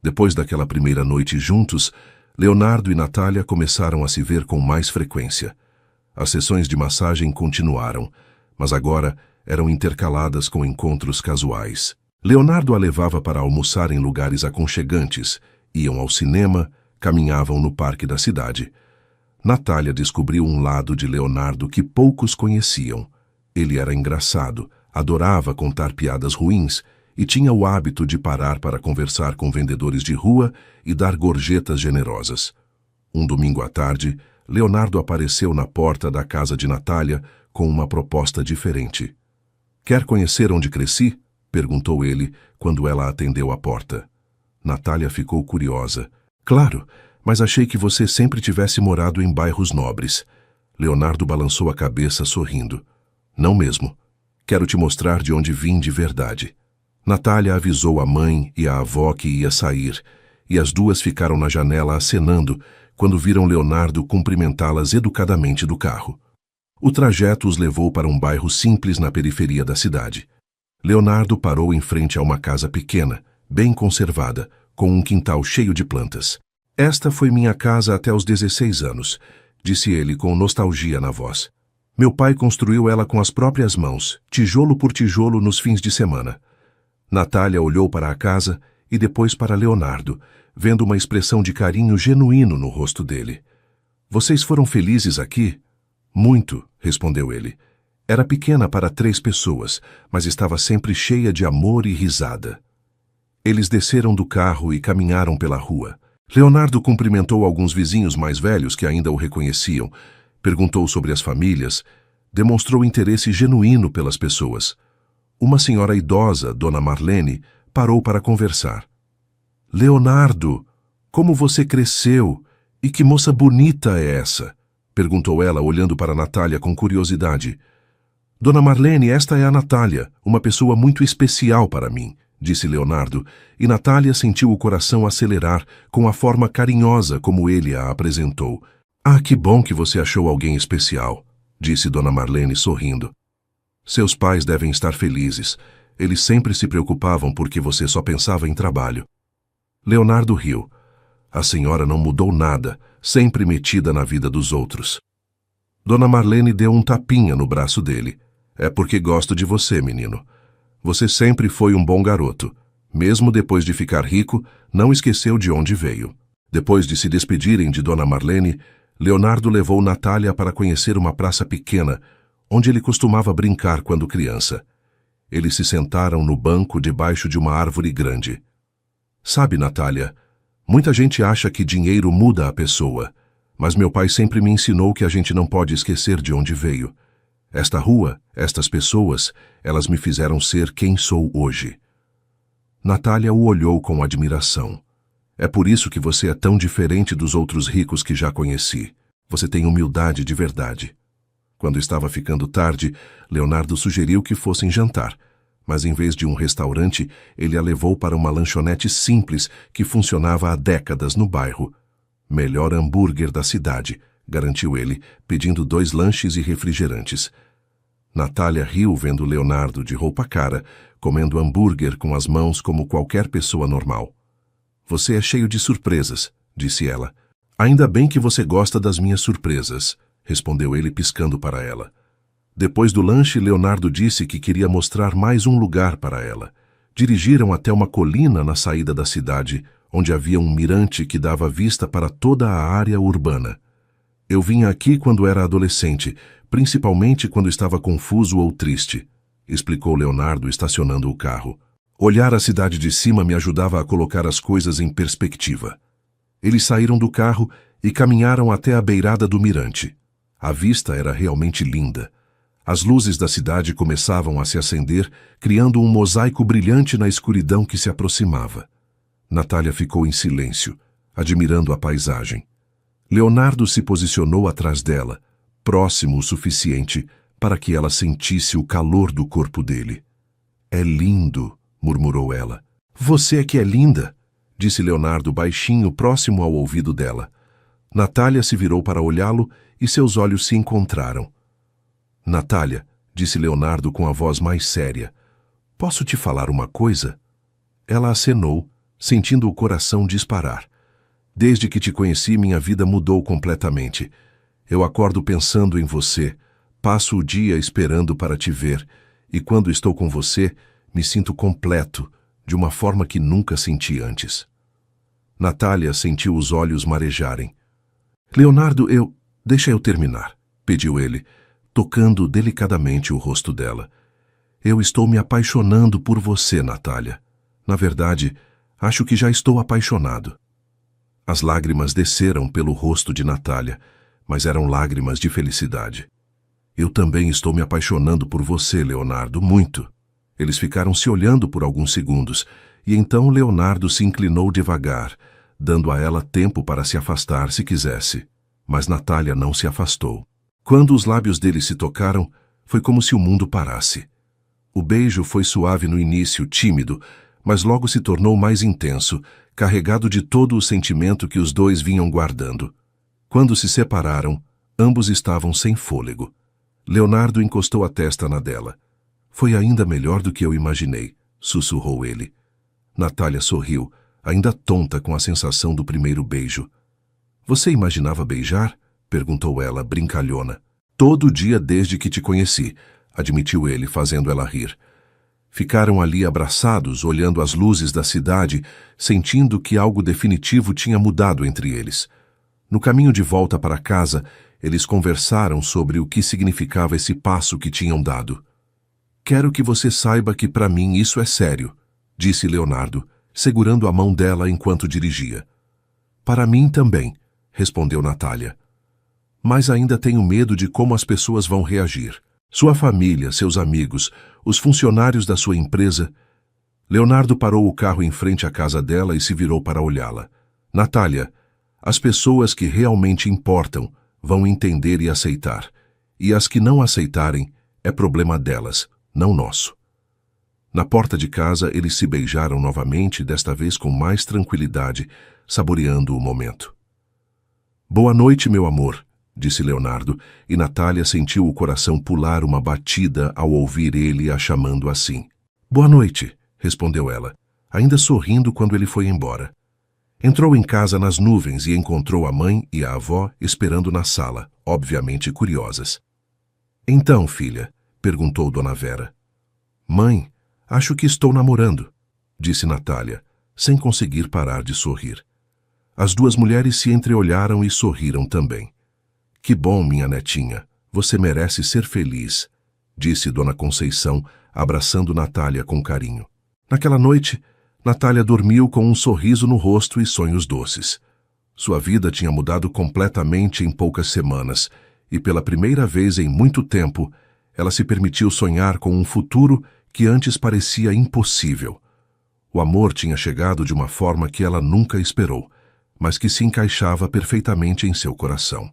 Depois daquela primeira noite juntos, Leonardo e Natália começaram a se ver com mais frequência. As sessões de massagem continuaram, mas agora eram intercaladas com encontros casuais. Leonardo a levava para almoçar em lugares aconchegantes, iam ao cinema, caminhavam no parque da cidade. Natália descobriu um lado de Leonardo que poucos conheciam. Ele era engraçado, adorava contar piadas ruins e tinha o hábito de parar para conversar com vendedores de rua e dar gorjetas generosas. Um domingo à tarde, Leonardo apareceu na porta da casa de Natália com uma proposta diferente. Quer conhecer onde cresci? Perguntou ele quando ela atendeu a porta. Natália ficou curiosa. Claro, mas achei que você sempre tivesse morado em bairros nobres. Leonardo balançou a cabeça sorrindo. Não mesmo. Quero te mostrar de onde vim de verdade. Natália avisou a mãe e a avó que ia sair, e as duas ficaram na janela acenando quando viram Leonardo cumprimentá-las educadamente do carro. O trajeto os levou para um bairro simples na periferia da cidade. Leonardo parou em frente a uma casa pequena, bem conservada, com um quintal cheio de plantas. Esta foi minha casa até os 16 anos, disse ele com nostalgia na voz. Meu pai construiu ela com as próprias mãos, tijolo por tijolo nos fins de semana. Natália olhou para a casa e depois para Leonardo, vendo uma expressão de carinho genuíno no rosto dele. Vocês foram felizes aqui? Muito, respondeu ele. Era pequena para 3 pessoas, mas estava sempre cheia de amor e risada. Eles desceram do carro e caminharam pela rua. Leonardo cumprimentou alguns vizinhos mais velhos que ainda o reconheciam, perguntou sobre as famílias, demonstrou interesse genuíno pelas pessoas. Uma senhora idosa, Dona Marlene, parou para conversar. Leonardo, como você cresceu? E que moça bonita é essa? Perguntou ela, olhando para Natália com curiosidade. Dona Marlene, esta é a Natália, uma pessoa muito especial para mim, disse Leonardo, e Natália sentiu o coração acelerar com a forma carinhosa como ele a apresentou. Ah, que bom que você achou alguém especial, disse Dona Marlene sorrindo. Seus pais devem estar felizes. Eles sempre se preocupavam porque você só pensava em trabalho. Leonardo riu. A senhora não mudou nada, sempre metida na vida dos outros. Dona Marlene deu um tapinha no braço dele. É porque gosto de você, menino. Você sempre foi um bom garoto. Mesmo depois de ficar rico, não esqueceu de onde veio. Depois de se despedirem de Dona Marlene, Leonardo levou Natália para conhecer uma praça pequena, onde ele costumava brincar quando criança. Eles se sentaram no banco debaixo de uma árvore grande. Sabe, Natália, muita gente acha que dinheiro muda a pessoa, mas meu pai sempre me ensinou que a gente não pode esquecer de onde veio. Esta rua, estas pessoas, elas me fizeram ser quem sou hoje. Natália o olhou com admiração. É por isso que você é tão diferente dos outros ricos que já conheci. Você tem humildade de verdade. Quando estava ficando tarde, Leonardo sugeriu que fossem jantar, mas em vez de um restaurante, ele a levou para uma lanchonete simples que funcionava há décadas no bairro. Melhor hambúrguer da cidade, garantiu ele, pedindo 2 lanches e refrigerantes. Natália riu vendo Leonardo de roupa cara, comendo hambúrguer com as mãos como qualquer pessoa normal. Você é cheio de surpresas, disse ela. Ainda bem que você gosta das minhas surpresas, respondeu ele piscando para ela. Depois do lanche, Leonardo disse que queria mostrar mais um lugar para ela. Dirigiram até uma colina na saída da cidade, onde havia um mirante que dava vista para toda a área urbana. Eu vinha aqui quando era adolescente, principalmente quando estava confuso ou triste, explicou Leonardo, estacionando o carro. Olhar a cidade de cima me ajudava a colocar as coisas em perspectiva. Eles saíram do carro e caminharam até a beirada do mirante. A vista era realmente linda. As luzes da cidade começavam a se acender, criando um mosaico brilhante na escuridão que se aproximava. Natália ficou em silêncio, admirando a paisagem. Leonardo se posicionou atrás dela, próximo o suficiente para que ela sentisse o calor do corpo dele. É lindo, murmurou ela. Você é que é linda, disse Leonardo baixinho, próximo ao ouvido dela. Natália se virou para olhá-lo e seus olhos se encontraram. Natália, disse Leonardo com a voz mais séria, posso te falar uma coisa? Ela acenou, sentindo o coração disparar. Desde que te conheci, minha vida mudou completamente. Eu acordo pensando em você, passo o dia esperando para te ver, e quando estou com você, me sinto completo, de uma forma que nunca senti antes. Natália sentiu os olhos marejarem. Leonardo, deixa eu terminar, pediu ele, tocando delicadamente o rosto dela. Eu estou me apaixonando por você, Natália. Na verdade, acho que já estou apaixonado. As lágrimas desceram pelo rosto de Natália, mas eram lágrimas de felicidade. Eu também estou me apaixonando por você, Leonardo, muito. Eles ficaram se olhando por alguns segundos, e então Leonardo se inclinou devagar, dando a ela tempo para se afastar se quisesse. Mas Natália não se afastou. Quando os lábios dele se tocaram, foi como se o mundo parasse. O beijo foi suave no início, tímido, mas logo se tornou mais intenso, carregado de todo o sentimento que os dois vinham guardando. Quando se separaram, ambos estavam sem fôlego. Leonardo encostou a testa na dela. Foi ainda melhor do que eu imaginei, sussurrou ele. Natália sorriu, ainda tonta com a sensação do primeiro beijo. Você imaginava beijar? Perguntou ela, brincalhona. Todo dia desde que te conheci, admitiu ele, fazendo ela rir. Ficaram ali abraçados, olhando as luzes da cidade, sentindo que algo definitivo tinha mudado entre eles. No caminho de volta para casa, eles conversaram sobre o que significava esse passo que tinham dado. Quero que você saiba que para mim isso é sério, disse Leonardo, segurando a mão dela enquanto dirigia. Para mim também, respondeu Natália. Mas ainda tenho medo de como as pessoas vão reagir. Sua família, seus amigos, os funcionários da sua empresa. Leonardo parou o carro em frente à casa dela e se virou para olhá-la. Natália, as pessoas que realmente importam vão entender e aceitar. E as que não aceitarem, é problema delas, não nosso. Na porta de casa, eles se beijaram novamente, desta vez com mais tranquilidade, saboreando o momento. Boa noite, meu amor, disse Leonardo, e Natália sentiu o coração pular uma batida ao ouvir ele a chamando assim. Boa noite, respondeu ela, ainda sorrindo quando ele foi embora. Entrou em casa nas nuvens e encontrou a mãe e a avó esperando na sala, obviamente curiosas. Então, filha, perguntou Dona Vera. Mãe, acho que estou namorando, disse Natália, sem conseguir parar de sorrir. As duas mulheres se entreolharam e sorriram também. Que bom, minha netinha, você merece ser feliz, disse Dona Conceição, abraçando Natália com carinho. Naquela noite, Natália dormiu com um sorriso no rosto e sonhos doces. Sua vida tinha mudado completamente em poucas semanas, e pela primeira vez em muito tempo, ela se permitiu sonhar com um futuro que antes parecia impossível. O amor tinha chegado de uma forma que ela nunca esperou, mas que se encaixava perfeitamente em seu coração.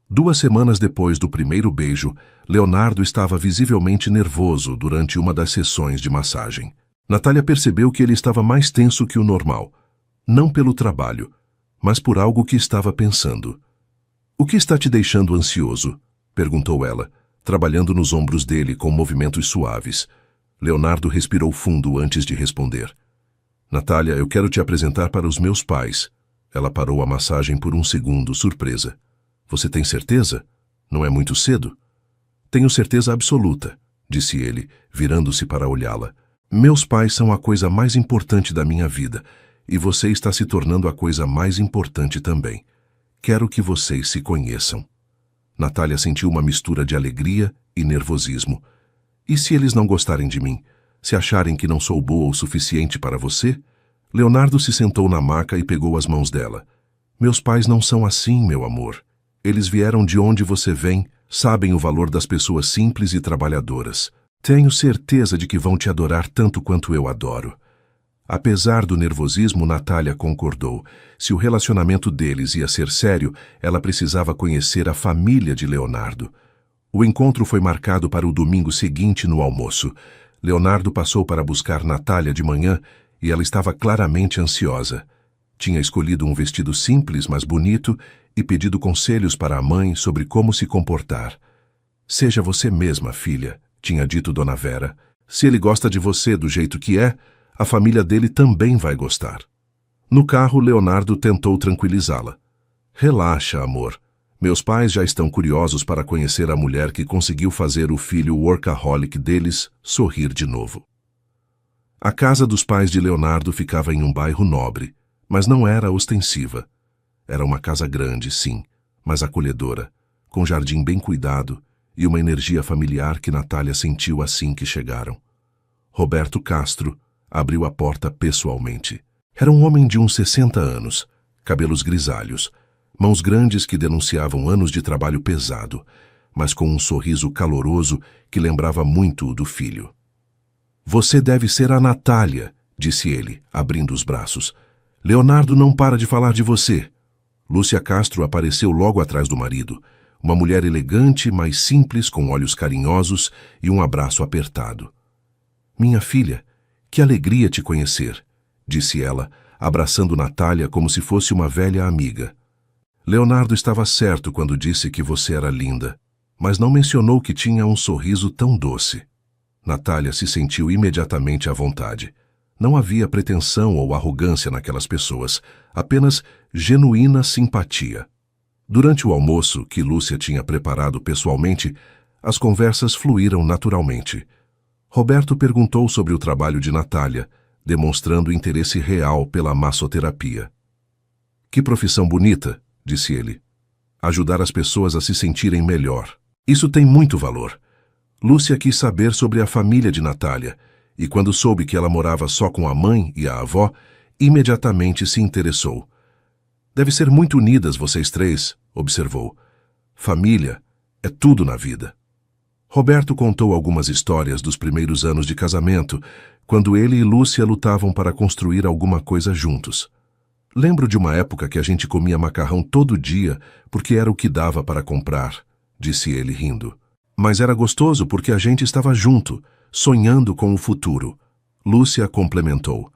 2 semanas depois do primeiro beijo, Leonardo estava visivelmente nervoso durante uma das sessões de massagem. Natália percebeu que ele estava mais tenso que o normal, não pelo trabalho, mas por algo que estava pensando. O que está te deixando ansioso? Perguntou ela, trabalhando nos ombros dele com movimentos suaves. Leonardo respirou fundo antes de responder. Natália, eu quero te apresentar para os meus pais. Ela parou a massagem por um segundo, surpresa. Você tem certeza? Não é muito cedo? Tenho certeza absoluta, disse ele, virando-se para olhá-la. Meus pais são a coisa mais importante da minha vida, e você está se tornando a coisa mais importante também. Quero que vocês se conheçam. Natália sentiu uma mistura de alegria e nervosismo. E se eles não gostarem de mim? Se acharem que não sou boa o suficiente para você? Leonardo se sentou na maca e pegou as mãos dela. Meus pais não são assim, meu amor. Eles vieram de onde você vem, sabem o valor das pessoas simples e trabalhadoras. Tenho certeza de que vão te adorar tanto quanto eu adoro. Apesar do nervosismo, Natália concordou. Se o relacionamento deles ia ser sério, ela precisava conhecer a família de Leonardo. O encontro foi marcado para o domingo seguinte no almoço. Leonardo passou para buscar Natália de manhã e ela estava claramente ansiosa. Tinha escolhido um vestido simples, mas bonito, e pedido conselhos para a mãe sobre como se comportar. Seja você mesma, filha, tinha dito Dona Vera. Se ele gosta de você do jeito que é, a família dele também vai gostar. No carro, Leonardo tentou tranquilizá-la. Relaxa, amor. Meus pais já estão curiosos para conhecer a mulher que conseguiu fazer o filho workaholic deles sorrir de novo. A casa dos pais de Leonardo ficava em um bairro nobre, mas não era ostensiva. Era uma casa grande, sim, mas acolhedora, com jardim bem cuidado e uma energia familiar que Natália sentiu assim que chegaram. Roberto Castro abriu a porta pessoalmente. Era um homem de uns 60 anos, cabelos grisalhos, mãos grandes que denunciavam anos de trabalho pesado, mas com um sorriso caloroso que lembrava muito o do filho. Você deve ser a Natália, disse ele, abrindo os braços. Leonardo não para de falar de você. Lúcia Castro apareceu logo atrás do marido, uma mulher elegante, mas simples, com olhos carinhosos e um abraço apertado. Minha filha, que alegria te conhecer, disse ela, abraçando Natália como se fosse uma velha amiga. Leonardo estava certo quando disse que você era linda, mas não mencionou que tinha um sorriso tão doce. Natália se sentiu imediatamente à vontade. Não havia pretensão ou arrogância naquelas pessoas, apenas genuína simpatia. Durante o almoço, que Lúcia tinha preparado pessoalmente, as conversas fluíram naturalmente. Roberto perguntou sobre o trabalho de Natália, demonstrando interesse real pela massoterapia. Que profissão bonita, disse ele. Ajudar as pessoas a se sentirem melhor. Isso tem muito valor. Lúcia quis saber sobre a família de Natália, e quando soube que ela morava só com a mãe e a avó, imediatamente se interessou. Deve ser muito unidas vocês três, observou. Família é tudo na vida. Roberto contou algumas histórias dos primeiros anos de casamento, quando ele e Lúcia lutavam para construir alguma coisa juntos. Lembro de uma época que a gente comia macarrão todo dia porque era o que dava para comprar, disse ele rindo. Mas era gostoso porque a gente estava junto, sonhando com o futuro. Lúcia complementou.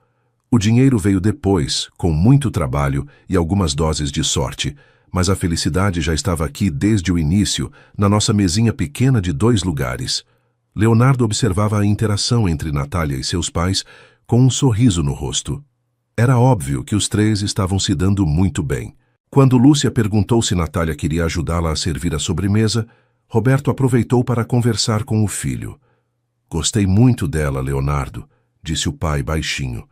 O dinheiro veio depois, com muito trabalho e algumas doses de sorte, mas a felicidade já estava aqui desde o início, na nossa mesinha pequena de 2 lugares. Leonardo observava a interação entre Natália e seus pais com um sorriso no rosto. Era óbvio que os 3 estavam se dando muito bem. Quando Lúcia perguntou se Natália queria ajudá-la a servir a sobremesa, Roberto aproveitou para conversar com o filho. Gostei muito dela, Leonardo, disse o pai baixinho.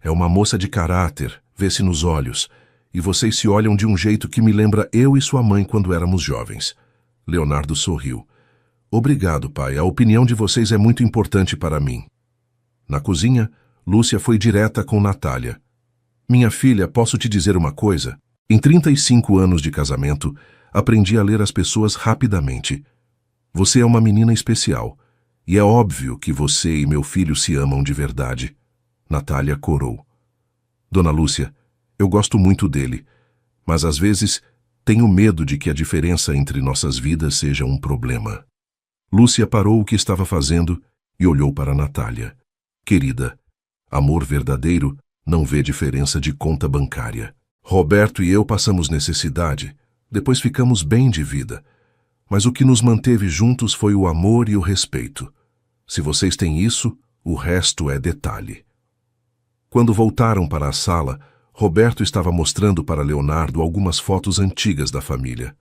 É uma moça de caráter, vê-se nos olhos, e vocês se olham de um jeito que me lembra eu e sua mãe quando éramos jovens. Leonardo sorriu. Obrigado, pai, a opinião de vocês é muito importante para mim. Na cozinha, Lúcia foi direta com Natália. Minha filha, posso te dizer uma coisa? Em 35 anos de casamento, aprendi a ler as pessoas rapidamente. Você é uma menina especial, e é óbvio que você e meu filho se amam de verdade. Natália corou. Dona Lúcia, eu gosto muito dele, mas às vezes tenho medo de que a diferença entre nossas vidas seja um problema. Lúcia parou o que estava fazendo e olhou para Natália. Querida, amor verdadeiro não vê diferença de conta bancária. Roberto e eu passamos necessidade, depois ficamos bem de vida, mas o que nos manteve juntos foi o amor e o respeito. Se vocês têm isso, o resto é detalhe. Quando voltaram para a sala, Roberto estava mostrando para Leonardo algumas fotos antigas da família.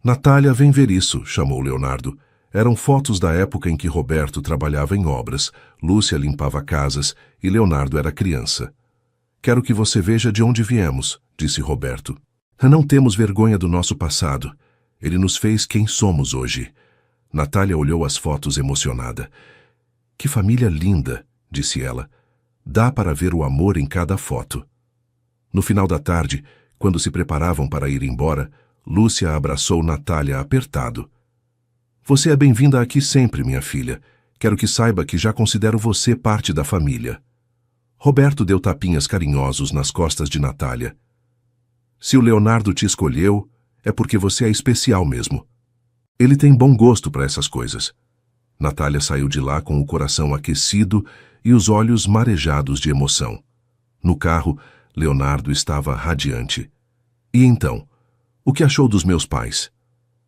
Natália, vem ver isso, chamou Leonardo. Eram fotos da época em que Roberto trabalhava em obras, Lúcia limpava casas e Leonardo era criança. Quero que você veja de onde viemos, disse Roberto. Não temos vergonha do nosso passado. Ele nos fez quem somos hoje. Natália olhou as fotos emocionada. Que família linda, disse ela. Dá para ver o amor em cada foto. No final da tarde, quando se preparavam para ir embora, Lúcia abraçou Natália apertado. Você é bem-vinda aqui sempre, minha filha. Quero que saiba que já considero você parte da família. Roberto deu tapinhas carinhosos nas costas de Natália. Se o Leonardo te escolheu, é porque você é especial mesmo. Ele tem bom gosto para essas coisas. Natália saiu de lá com o coração aquecido e os olhos marejados de emoção. No carro, Leonardo estava radiante. E então, o que achou dos meus pais?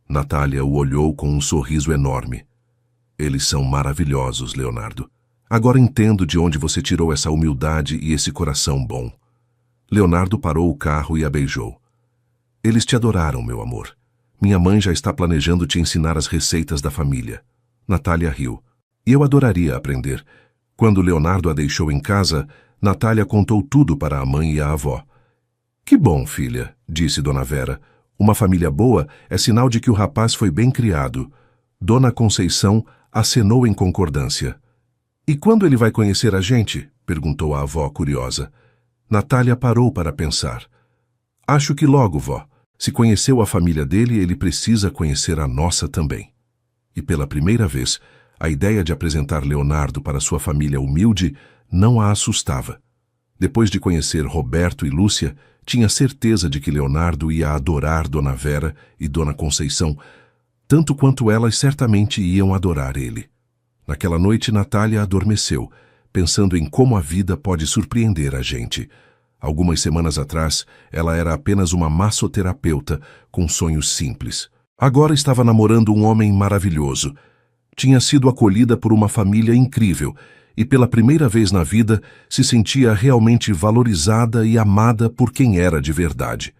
Natália o olhou com um sorriso enorme. Eles são maravilhosos, Leonardo. Agora entendo de onde você tirou essa humildade e esse coração bom. Leonardo parou o carro e a beijou. Eles te adoraram, meu amor. Minha mãe já está planejando te ensinar as receitas da família. Natália riu. E eu adoraria aprender. Quando Leonardo a deixou em casa, Natália contou tudo para a mãe e a avó. Que bom, filha, disse Dona Vera. Uma família boa é sinal de que o rapaz foi bem criado. Dona Conceição acenou em concordância. E quando ele vai conhecer a gente? Perguntou a avó curiosa. Natália parou para pensar. Acho que logo, vó. Se conheceu a família dele, ele precisa conhecer a nossa também. E pela primeira vez, a ideia de apresentar Leonardo para sua família humilde não a assustava. Depois de conhecer Roberto e Lúcia, tinha certeza de que Leonardo ia adorar Dona Vera e Dona Conceição, tanto quanto elas certamente iam adorar ele. Naquela noite, Natália adormeceu, pensando em como a vida pode surpreender a gente. Algumas semanas atrás, ela era apenas uma massoterapeuta com sonhos simples. Agora estava namorando um homem maravilhoso. Tinha sido acolhida por uma família incrível e pela primeira vez na vida se sentia realmente valorizada e amada por quem era de verdade.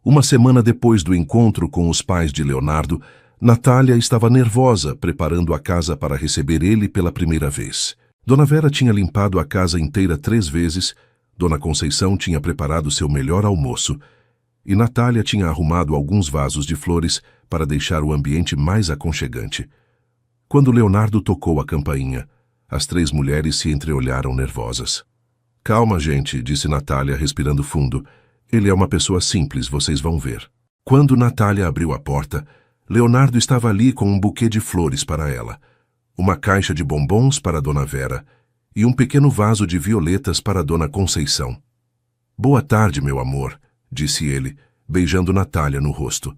Uma semana depois do encontro com os pais de Leonardo, Natália estava nervosa preparando a casa para receber ele pela primeira vez. Dona Vera tinha limpado a casa inteira 3 vezes, Dona Conceição tinha preparado seu melhor almoço e Natália tinha arrumado alguns vasos de flores para deixar o ambiente mais aconchegante. Quando Leonardo tocou a campainha, as 3 mulheres se entreolharam nervosas. Calma, gente, disse Natália, respirando fundo. Ele é uma pessoa simples, vocês vão ver. Quando Natália abriu a porta, Leonardo estava ali com um buquê de flores para ela, uma caixa de bombons para Dona Vera e um pequeno vaso de violetas para Dona Conceição. Boa tarde, meu amor, disse ele, beijando Natália no rosto.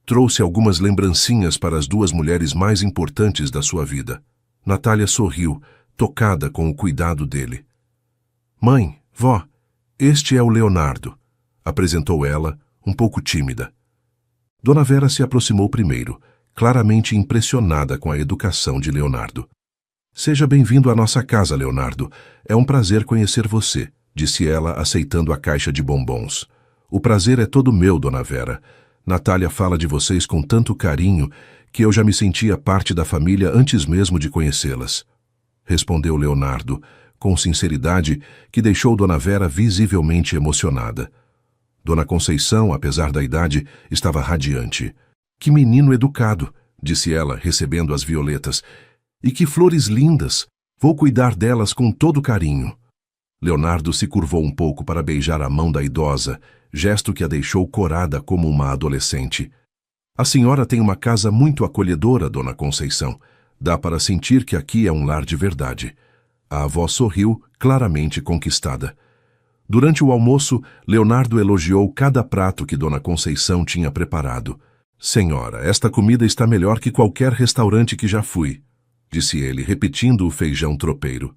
Trouxe algumas lembrancinhas para as 2 mulheres mais importantes da sua vida. Natália sorriu, tocada com o cuidado dele. Mãe, vó, este é o Leonardo, apresentou ela, um pouco tímida. Dona Vera se aproximou primeiro, claramente impressionada com a educação de Leonardo. Seja bem-vindo à nossa casa, Leonardo. É um prazer conhecer você, disse ela, aceitando a caixa de bombons. O prazer é todo meu, Dona Vera. Natália fala de vocês com tanto carinho que eu já me sentia parte da família antes mesmo de conhecê-las. Respondeu Leonardo, com sinceridade que deixou Dona Vera visivelmente emocionada. Dona Conceição, apesar da idade, estava radiante. Que menino educado, disse ela, recebendo as violetas. E que flores lindas! Vou cuidar delas com todo carinho. Leonardo se curvou um pouco para beijar a mão da idosa, gesto que a deixou corada como uma adolescente. A senhora tem uma casa muito acolhedora, Dona Conceição. Dá para sentir que aqui é um lar de verdade. A avó sorriu, claramente conquistada. Durante o almoço, Leonardo elogiou cada prato que Dona Conceição tinha preparado. Senhora, esta comida está melhor que qualquer restaurante que já fui, disse ele, repetindo o feijão tropeiro.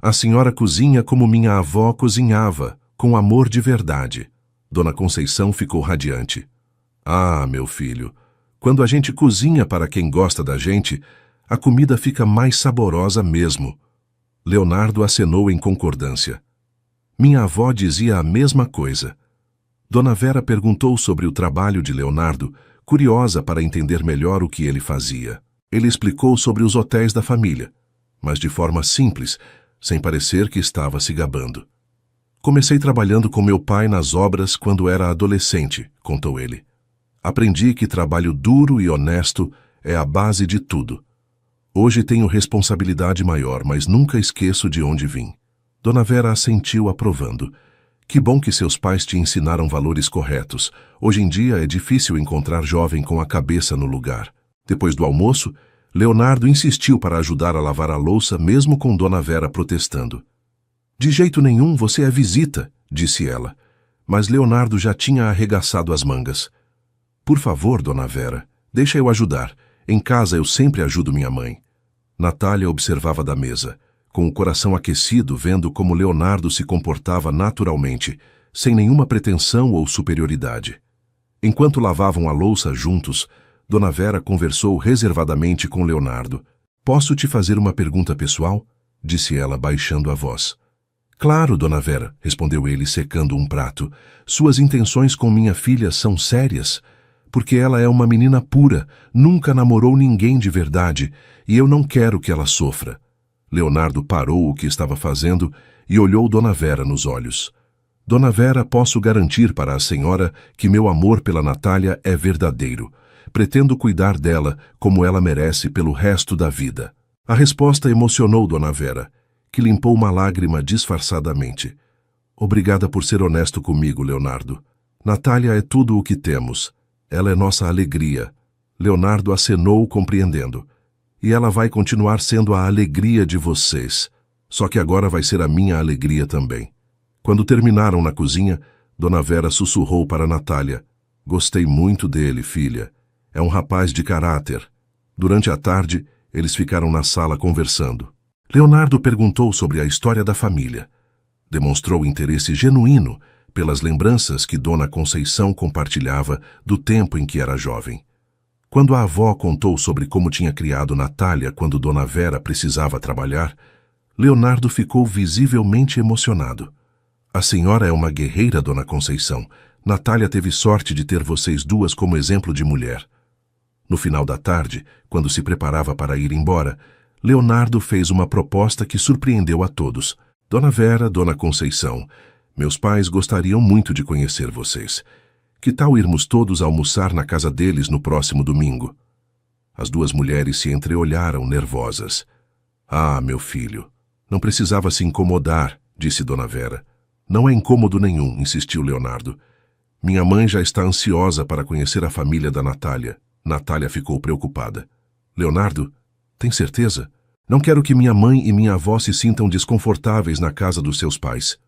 A senhora cozinha como minha avó cozinhava, com amor de verdade. Dona Conceição ficou radiante. Ah, meu filho, quando a gente cozinha para quem gosta da gente, a comida fica mais saborosa mesmo. Leonardo acenou em concordância. Minha avó dizia a mesma coisa. Dona Vera perguntou sobre o trabalho de Leonardo, curiosa para entender melhor o que ele fazia. Ele explicou sobre os hotéis da família, mas de forma simples, sem parecer que estava se gabando. Comecei trabalhando com meu pai nas obras quando era adolescente, contou ele. Aprendi que trabalho duro e honesto é a base de tudo. Hoje tenho responsabilidade maior, mas nunca esqueço de onde vim. Dona Vera assentiu aprovando. Que bom que seus pais te ensinaram valores corretos. Hoje em dia é difícil encontrar jovem com a cabeça no lugar. Depois do almoço, Leonardo insistiu para ajudar a lavar a louça, mesmo com Dona Vera protestando. De jeito nenhum, você é visita, disse ela. Mas Leonardo já tinha arregaçado as mangas. Por favor, Dona Vera, deixa eu ajudar. Em casa eu sempre ajudo minha mãe. Natália observava da mesa, com o coração aquecido, vendo como Leonardo se comportava naturalmente, sem nenhuma pretensão ou superioridade. Enquanto lavavam a louça juntos, Dona Vera conversou reservadamente com Leonardo. Posso te fazer uma pergunta pessoal? Disse ela, baixando a voz. Claro, Dona Vera, respondeu ele, secando um prato. Suas intenções com minha filha são sérias, porque ela é uma menina pura, nunca namorou ninguém de verdade, e eu não quero que ela sofra. Leonardo parou o que estava fazendo e olhou Dona Vera nos olhos. Dona Vera, posso garantir para a senhora que meu amor pela Natália é verdadeiro. Pretendo cuidar dela como ela merece pelo resto da vida. A resposta emocionou Dona Vera, que limpou uma lágrima disfarçadamente. Obrigada por ser honesto comigo, Leonardo. Natália é tudo o que temos. Ela é nossa alegria. Leonardo acenou, compreendendo. E ela vai continuar sendo a alegria de vocês. Só que agora vai ser a minha alegria também. Quando terminaram na cozinha, Dona Vera sussurrou para Natália. Gostei muito dele, filha. É um rapaz de caráter. Durante a tarde, eles ficaram na sala conversando. Leonardo perguntou sobre a história da família. Demonstrou interesse genuíno pelas lembranças que Dona Conceição compartilhava do tempo em que era jovem. Quando a avó contou sobre como tinha criado Natália quando Dona Vera precisava trabalhar, Leonardo ficou visivelmente emocionado. A senhora é uma guerreira, Dona Conceição. Natália teve sorte de ter vocês duas como exemplo de mulher. No final da tarde, quando se preparava para ir embora, Leonardo fez uma proposta que surpreendeu a todos. Dona Vera, Dona Conceição, meus pais gostariam muito de conhecer vocês. Que tal irmos todos almoçar na casa deles no próximo domingo? As duas mulheres se entreolharam nervosas. Ah, meu filho, não precisava se incomodar, disse Dona Vera. Não é incômodo nenhum, insistiu Leonardo. Minha mãe já está ansiosa para conhecer a família da Natália. Natália ficou preocupada. Leonardo, tem certeza? Não quero que minha mãe e minha avó se sintam desconfortáveis na casa dos seus pais.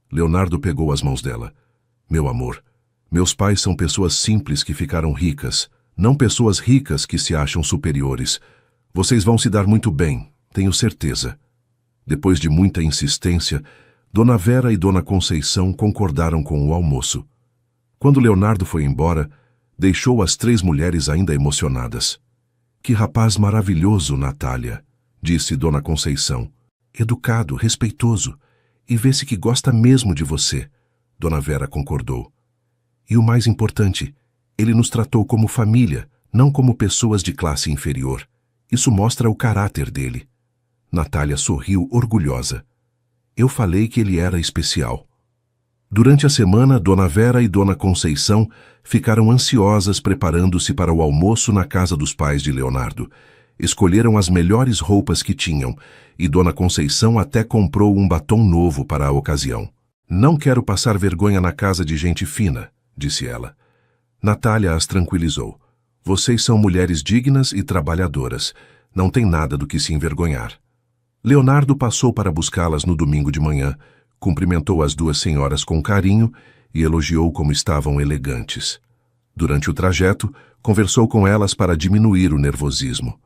Leonardo pegou as mãos dela. Meu amor, meus pais são pessoas simples que ficaram ricas, não pessoas ricas que se acham superiores. Vocês vão se dar muito bem, tenho certeza. Depois de muita insistência, Dona Vera e Dona Conceição concordaram com o almoço. Quando Leonardo foi embora, deixou as três mulheres ainda emocionadas. Que rapaz maravilhoso, Natália, disse Dona Conceição. Educado, respeitoso, e vê-se que gosta mesmo de você. Dona Vera concordou. E o mais importante, ele nos tratou como família, não como pessoas de classe inferior. Isso mostra o caráter dele. Natália sorriu orgulhosa. Eu falei que ele era especial. Durante a semana, Dona Vera e Dona Conceição ficaram ansiosas preparando-se para o almoço na casa dos pais de Leonardo. Escolheram as melhores roupas que tinham, e Dona Conceição até comprou um batom novo para a ocasião. Não quero passar vergonha na casa de gente fina, disse ela. Natália as tranquilizou. Vocês são mulheres dignas e trabalhadoras. Não tem nada do que se envergonhar. Leonardo passou para buscá-las no domingo de manhã, cumprimentou as duas senhoras com carinho e elogiou como estavam elegantes. Durante o trajeto, conversou com elas para diminuir o nervosismo.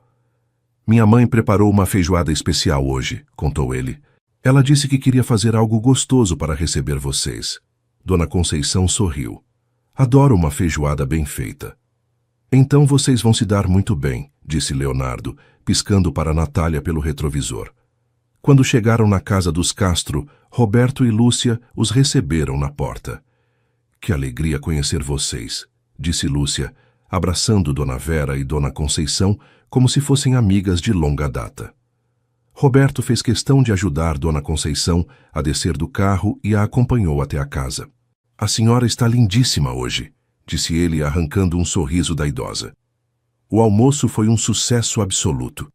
Minha mãe preparou uma feijoada especial hoje, contou ele. Ela disse que queria fazer algo gostoso para receber vocês. Dona Conceição sorriu. Adoro uma feijoada bem feita. Então vocês vão se dar muito bem, disse Leonardo, piscando para Natália pelo retrovisor. Quando chegaram na casa dos Castro, Roberto e Lúcia os receberam na porta. Que alegria conhecer vocês, disse Lúcia, abraçando Dona Vera e Dona Conceição como se fossem amigas de longa data. Roberto fez questão de ajudar Dona Conceição a descer do carro e a acompanhou até a casa. "A senhora está lindíssima hoje", disse ele, arrancando um sorriso da idosa. O almoço foi um sucesso absoluto.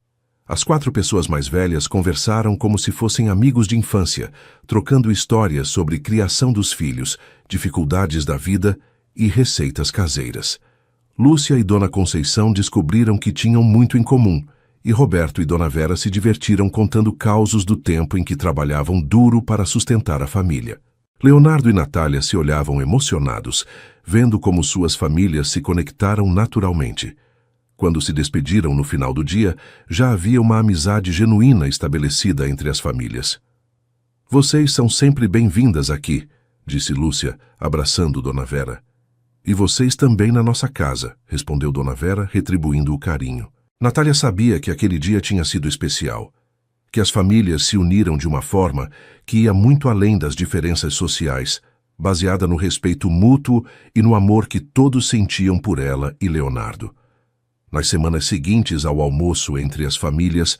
As 4 pessoas mais velhas conversaram como se fossem amigos de infância, trocando histórias sobre criação dos filhos, dificuldades da vida e receitas caseiras. Lúcia e Dona Conceição descobriram que tinham muito em comum, e Roberto e Dona Vera se divertiram contando causos do tempo em que trabalhavam duro para sustentar a família. Leonardo e Natália se olhavam emocionados, vendo como suas famílias se conectaram naturalmente. Quando se despediram no final do dia, já havia uma amizade genuína estabelecida entre as famílias. "Vocês são sempre bem-vindas aqui", disse Lúcia, abraçando Dona Vera. "E vocês também na nossa casa", respondeu Dona Vera, retribuindo o carinho. Natália sabia que aquele dia tinha sido especial, que as famílias se uniram de uma forma que ia muito além das diferenças sociais, baseada no respeito mútuo e no amor que todos sentiam por ela e Leonardo. Nas semanas seguintes ao almoço entre as famílias,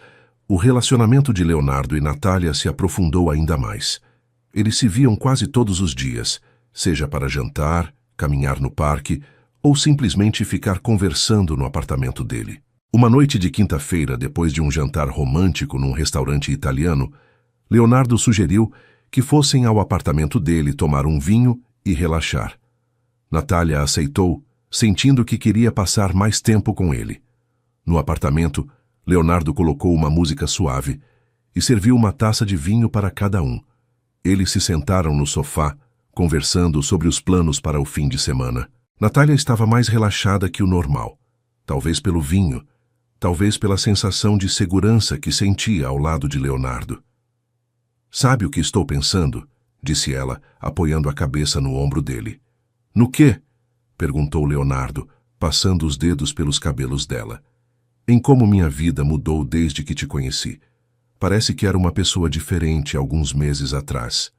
o relacionamento de Leonardo e Natália se aprofundou ainda mais. Eles se viam quase todos os dias, seja para jantar, caminhar no parque ou simplesmente ficar conversando no apartamento dele. Uma noite de quinta-feira, depois de um jantar romântico num restaurante italiano, Leonardo sugeriu que fossem ao apartamento dele tomar um vinho e relaxar. Natália aceitou, sentindo que queria passar mais tempo com ele. No apartamento, Leonardo colocou uma música suave e serviu uma taça de vinho para cada um. Eles se sentaram no sofá, conversando sobre os planos para o fim de semana. Natália estava mais relaxada que o normal, talvez pelo vinho, talvez pela sensação de segurança que sentia ao lado de Leonardo. "Sabe o que estou pensando?", disse ela, apoiando a cabeça no ombro dele. "No quê?", perguntou Leonardo, passando os dedos pelos cabelos dela. "Em como minha vida mudou desde que te conheci. Parece que era uma pessoa diferente alguns meses atrás."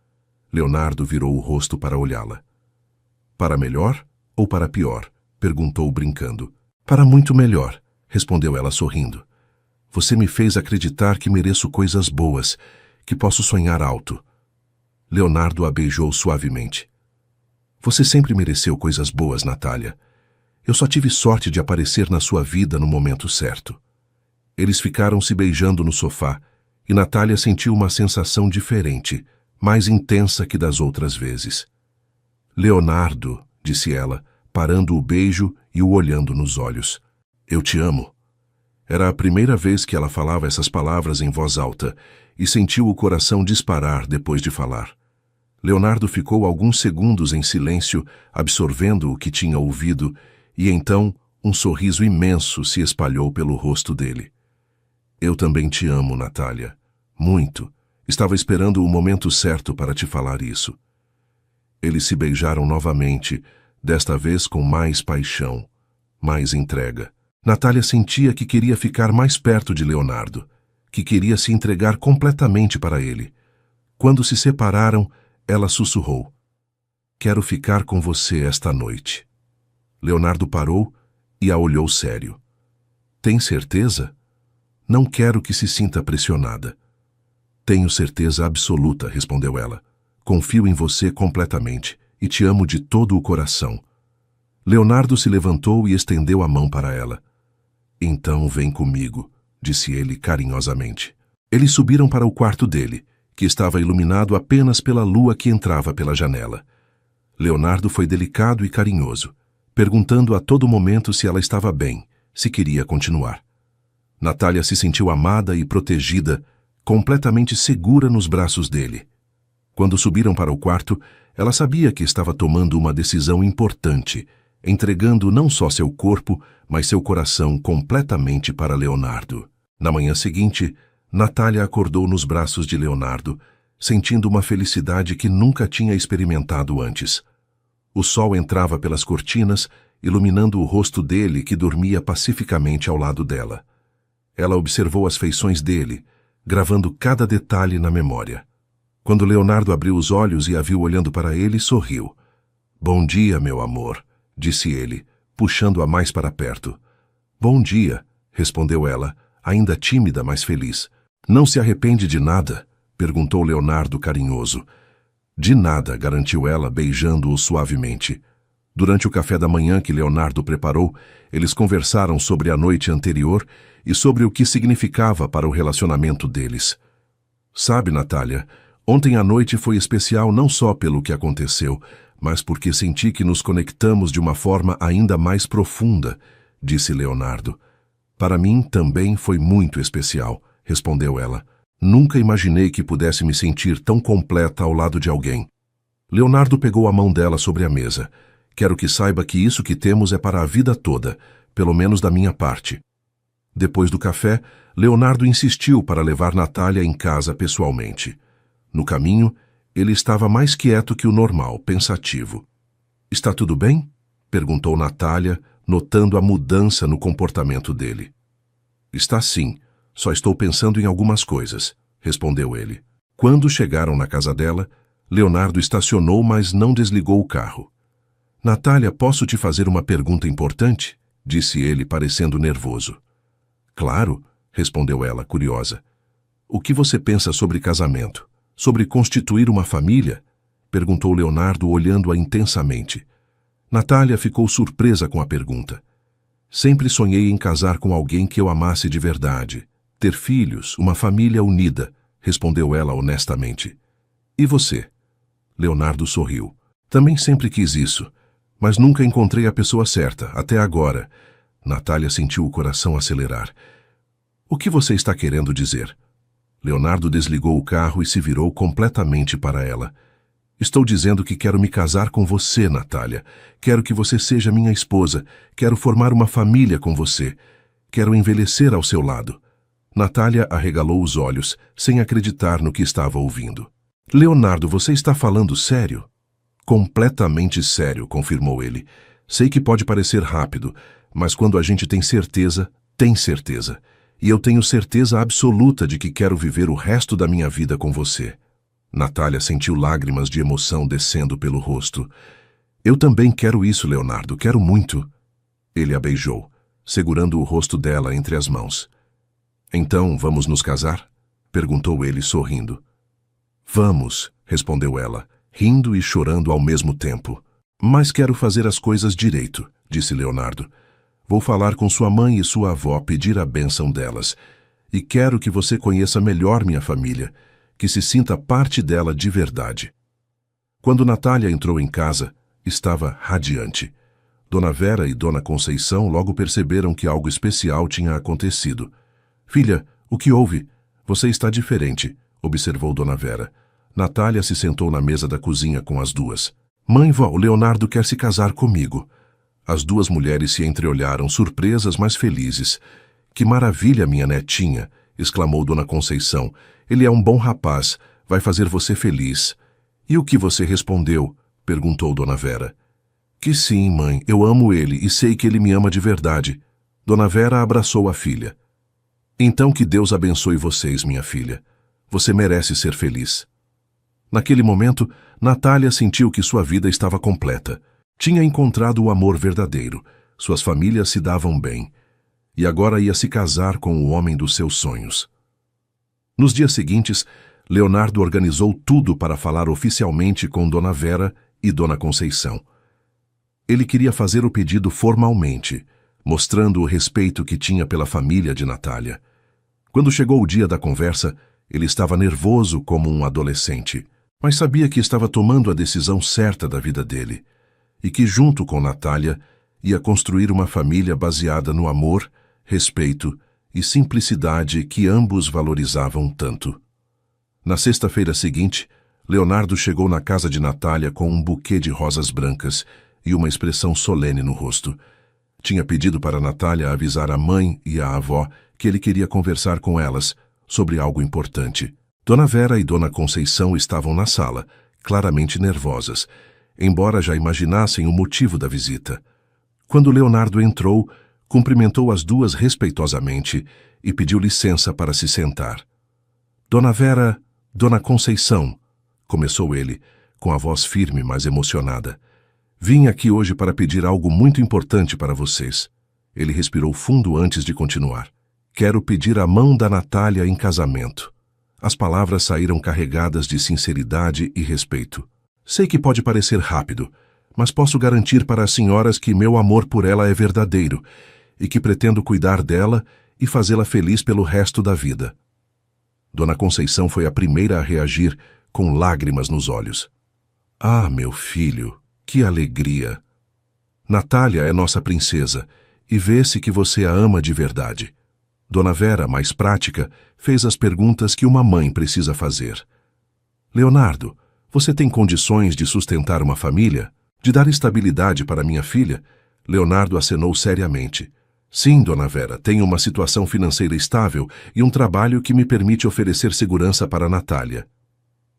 Leonardo virou o rosto para olhá-la. "Para melhor ou para pior?", perguntou brincando. "Para muito melhor", respondeu ela sorrindo. "Você me fez acreditar que mereço coisas boas, que posso sonhar alto." Leonardo a beijou suavemente. "Você sempre mereceu coisas boas, Natália. Eu só tive sorte de aparecer na sua vida no momento certo." Eles ficaram se beijando no sofá, e Natália sentiu uma sensação diferente, mais intensa que das outras vezes. "Leonardo", disse ela, parando o beijo e o olhando nos olhos. "Eu te amo." Era a primeira vez que ela falava essas palavras em voz alta, e sentiu o coração disparar depois de falar. Leonardo ficou alguns segundos em silêncio, absorvendo o que tinha ouvido, e então um sorriso imenso se espalhou pelo rosto dele. "Eu também te amo, Natália. Muito. Estava esperando o momento certo para te falar isso." Eles se beijaram novamente, desta vez com mais paixão, mais entrega. Natália sentia que queria ficar mais perto de Leonardo, que queria se entregar completamente para ele. Quando se separaram, ela sussurrou: "Quero ficar com você esta noite." Leonardo parou e a olhou sério. "Tem certeza?" "Não quero que se sinta pressionada." "Tenho certeza absoluta", respondeu ela. "Confio em você completamente e te amo de todo o coração." Leonardo se levantou e estendeu a mão para ela. "Então vem comigo", disse ele carinhosamente. Eles subiram para o quarto dele, que estava iluminado apenas pela lua que entrava pela janela. Leonardo foi delicado e carinhoso, perguntando a todo momento se ela estava bem, se queria continuar. Natália se sentiu amada e protegida, completamente segura nos braços dele. Quando subiram para o quarto, ela sabia que estava tomando uma decisão importante, entregando não só seu corpo, mas seu coração completamente para Leonardo. Na manhã seguinte, Natália acordou nos braços de Leonardo, sentindo uma felicidade que nunca tinha experimentado antes. O sol entrava pelas cortinas, iluminando o rosto dele que dormia pacificamente ao lado dela. Ela observou as feições dele, gravando cada detalhe na memória. Quando Leonardo abriu os olhos e a viu olhando para ele, sorriu. "Bom dia, meu amor", disse ele, puxando-a mais para perto. Bom dia, respondeu ela, ainda tímida, mas feliz. Não se arrepende de nada? Perguntou Leonardo carinhoso. De nada, garantiu ela, beijando-o suavemente. Durante o café da manhã que Leonardo preparou, eles conversaram sobre a noite anterior e sobre o que significava para o relacionamento deles. Sabe, Natália, ontem à noite foi especial não só pelo que aconteceu, mas porque senti que nos conectamos de uma forma ainda mais profunda, disse Leonardo. Para mim também foi muito especial, respondeu ela. Nunca imaginei que pudesse me sentir tão completa ao lado de alguém. Leonardo pegou a mão dela sobre a mesa. Quero que saiba que isso que temos é para a vida toda, pelo menos da minha parte. Depois do café, Leonardo insistiu para levar Natália em casa pessoalmente. No caminho, ele estava mais quieto que o normal, pensativo. Está tudo bem? Perguntou Natália, notando a mudança no comportamento dele. Está sim, só estou pensando em algumas coisas, respondeu ele. Quando chegaram na casa dela, Leonardo estacionou, mas não desligou o carro. Natália, posso te fazer uma pergunta importante? Disse ele, parecendo nervoso. Claro, respondeu ela, curiosa. O que você pensa sobre casamento? Sobre constituir uma família? Perguntou Leonardo, olhando-a intensamente. Natália ficou surpresa com a pergunta. Sempre sonhei em casar com alguém que eu amasse de verdade. Ter filhos, uma família unida, respondeu ela honestamente. E você? Leonardo sorriu. Também sempre quis isso, mas nunca encontrei a pessoa certa, até agora. Natália sentiu o coração acelerar. O que você está querendo dizer? Leonardo desligou o carro e se virou completamente para ela. Estou dizendo que quero me casar com você, Natália. Quero que você seja minha esposa. Quero formar uma família com você. Quero envelhecer ao seu lado. Natália arregalou os olhos, sem acreditar no que estava ouvindo. Leonardo, você está falando sério? Completamente sério, confirmou ele. Sei que pode parecer rápido, mas quando a gente tem certeza, tem certeza. E eu tenho certeza absoluta de que quero viver o resto da minha vida com você. Natália sentiu lágrimas de emoção descendo pelo rosto. Eu também quero isso, Leonardo, quero muito. Ele a beijou, segurando o rosto dela entre as mãos. Então, vamos nos casar? Perguntou ele, sorrindo. Vamos, respondeu ela, rindo e chorando ao mesmo tempo. Mas quero fazer as coisas direito, disse Leonardo. Vou falar com sua mãe e sua avó, pedir a bênção delas. E quero que você conheça melhor minha família, que se sinta parte dela de verdade. Quando Natália entrou em casa, estava radiante. Dona Vera e Dona Conceição logo perceberam que algo especial tinha acontecido. Filha, o que houve? Você está diferente, observou Dona Vera. Natália se sentou na mesa da cozinha com as duas. Mãe, vó, o Leonardo quer se casar comigo. As duas mulheres se entreolharam, surpresas, mas felizes. Que maravilha, minha netinha, exclamou Dona Conceição. Ele é um bom rapaz, vai fazer você feliz. E o que você respondeu? Perguntou Dona Vera. Que sim, mãe, eu amo ele e sei que ele me ama de verdade. Dona Vera abraçou a filha. Então que Deus abençoe vocês, minha filha. Você merece ser feliz. Naquele momento, Natália sentiu que sua vida estava completa. Tinha encontrado o amor verdadeiro, suas famílias se davam bem, e agora ia se casar com o homem dos seus sonhos. Nos dias seguintes, Leonardo organizou tudo para falar oficialmente com Dona Vera e Dona Conceição. Ele queria fazer o pedido formalmente, mostrando o respeito que tinha pela família de Natália. Quando chegou o dia da conversa, ele estava nervoso como um adolescente, mas sabia que estava tomando a decisão certa da vida dele, e que, junto com Natália, ia construir uma família baseada no amor, respeito e simplicidade que ambos valorizavam tanto. Na sexta-feira seguinte, Leonardo chegou na casa de Natália com um buquê de rosas brancas e uma expressão solene no rosto. Tinha pedido para Natália avisar a mãe e a avó que ele queria conversar com elas sobre algo importante. Dona Vera e Dona Conceição estavam na sala, claramente nervosas, embora já imaginassem o motivo da visita. Quando Leonardo entrou, cumprimentou as duas respeitosamente e pediu licença para se sentar. Dona Vera, Dona Conceição, começou ele, com a voz firme, mas emocionada. Vim aqui hoje para pedir algo muito importante para vocês. Ele respirou fundo antes de continuar. Quero pedir a mão da Natália em casamento. As palavras saíram carregadas de sinceridade e respeito. Sei que pode parecer rápido, mas posso garantir para as senhoras que meu amor por ela é verdadeiro e que pretendo cuidar dela e fazê-la feliz pelo resto da vida. Dona Conceição foi a primeira a reagir, com lágrimas nos olhos. Ah, meu filho, que alegria! Natália é nossa princesa e vê-se que você a ama de verdade. Dona Vera, mais prática, fez as perguntas que uma mãe precisa fazer. Leonardo, você tem condições de sustentar uma família? De dar estabilidade para minha filha? Leonardo acenou seriamente. Sim, Dona Vera, tenho uma situação financeira estável e um trabalho que me permite oferecer segurança para Natália.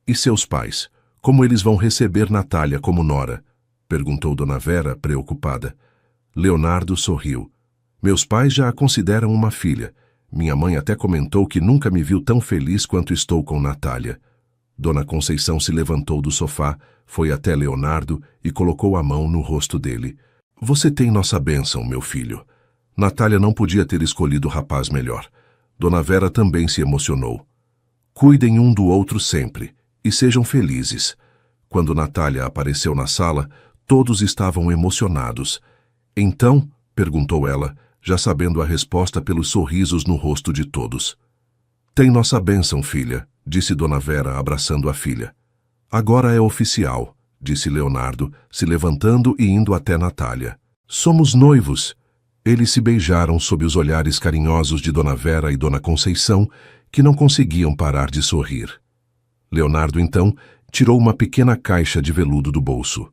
E seus pais? Como eles vão receber Natália como nora? Perguntou Dona Vera, preocupada. Leonardo sorriu. Meus pais já a consideram uma filha. Minha mãe até comentou que nunca me viu tão feliz quanto estou com Natália. Dona Conceição se levantou do sofá, foi até Leonardo e colocou a mão no rosto dele. Você tem nossa bênção, meu filho. Natália não podia ter escolhido o rapaz melhor. Dona Vera também se emocionou. Cuidem um do outro sempre e sejam felizes. Quando Natália apareceu na sala, todos estavam emocionados. Então, perguntou ela, já sabendo a resposta pelos sorrisos no rosto de todos. Tem nossa bênção, filha, disse Dona Vera, abraçando a filha. Agora é oficial, disse Leonardo, se levantando e indo até Natália. Somos noivos. Eles se beijaram sob os olhares carinhosos de Dona Vera e Dona Conceição, que não conseguiam parar de sorrir. Leonardo, então, tirou uma pequena caixa de veludo do bolso.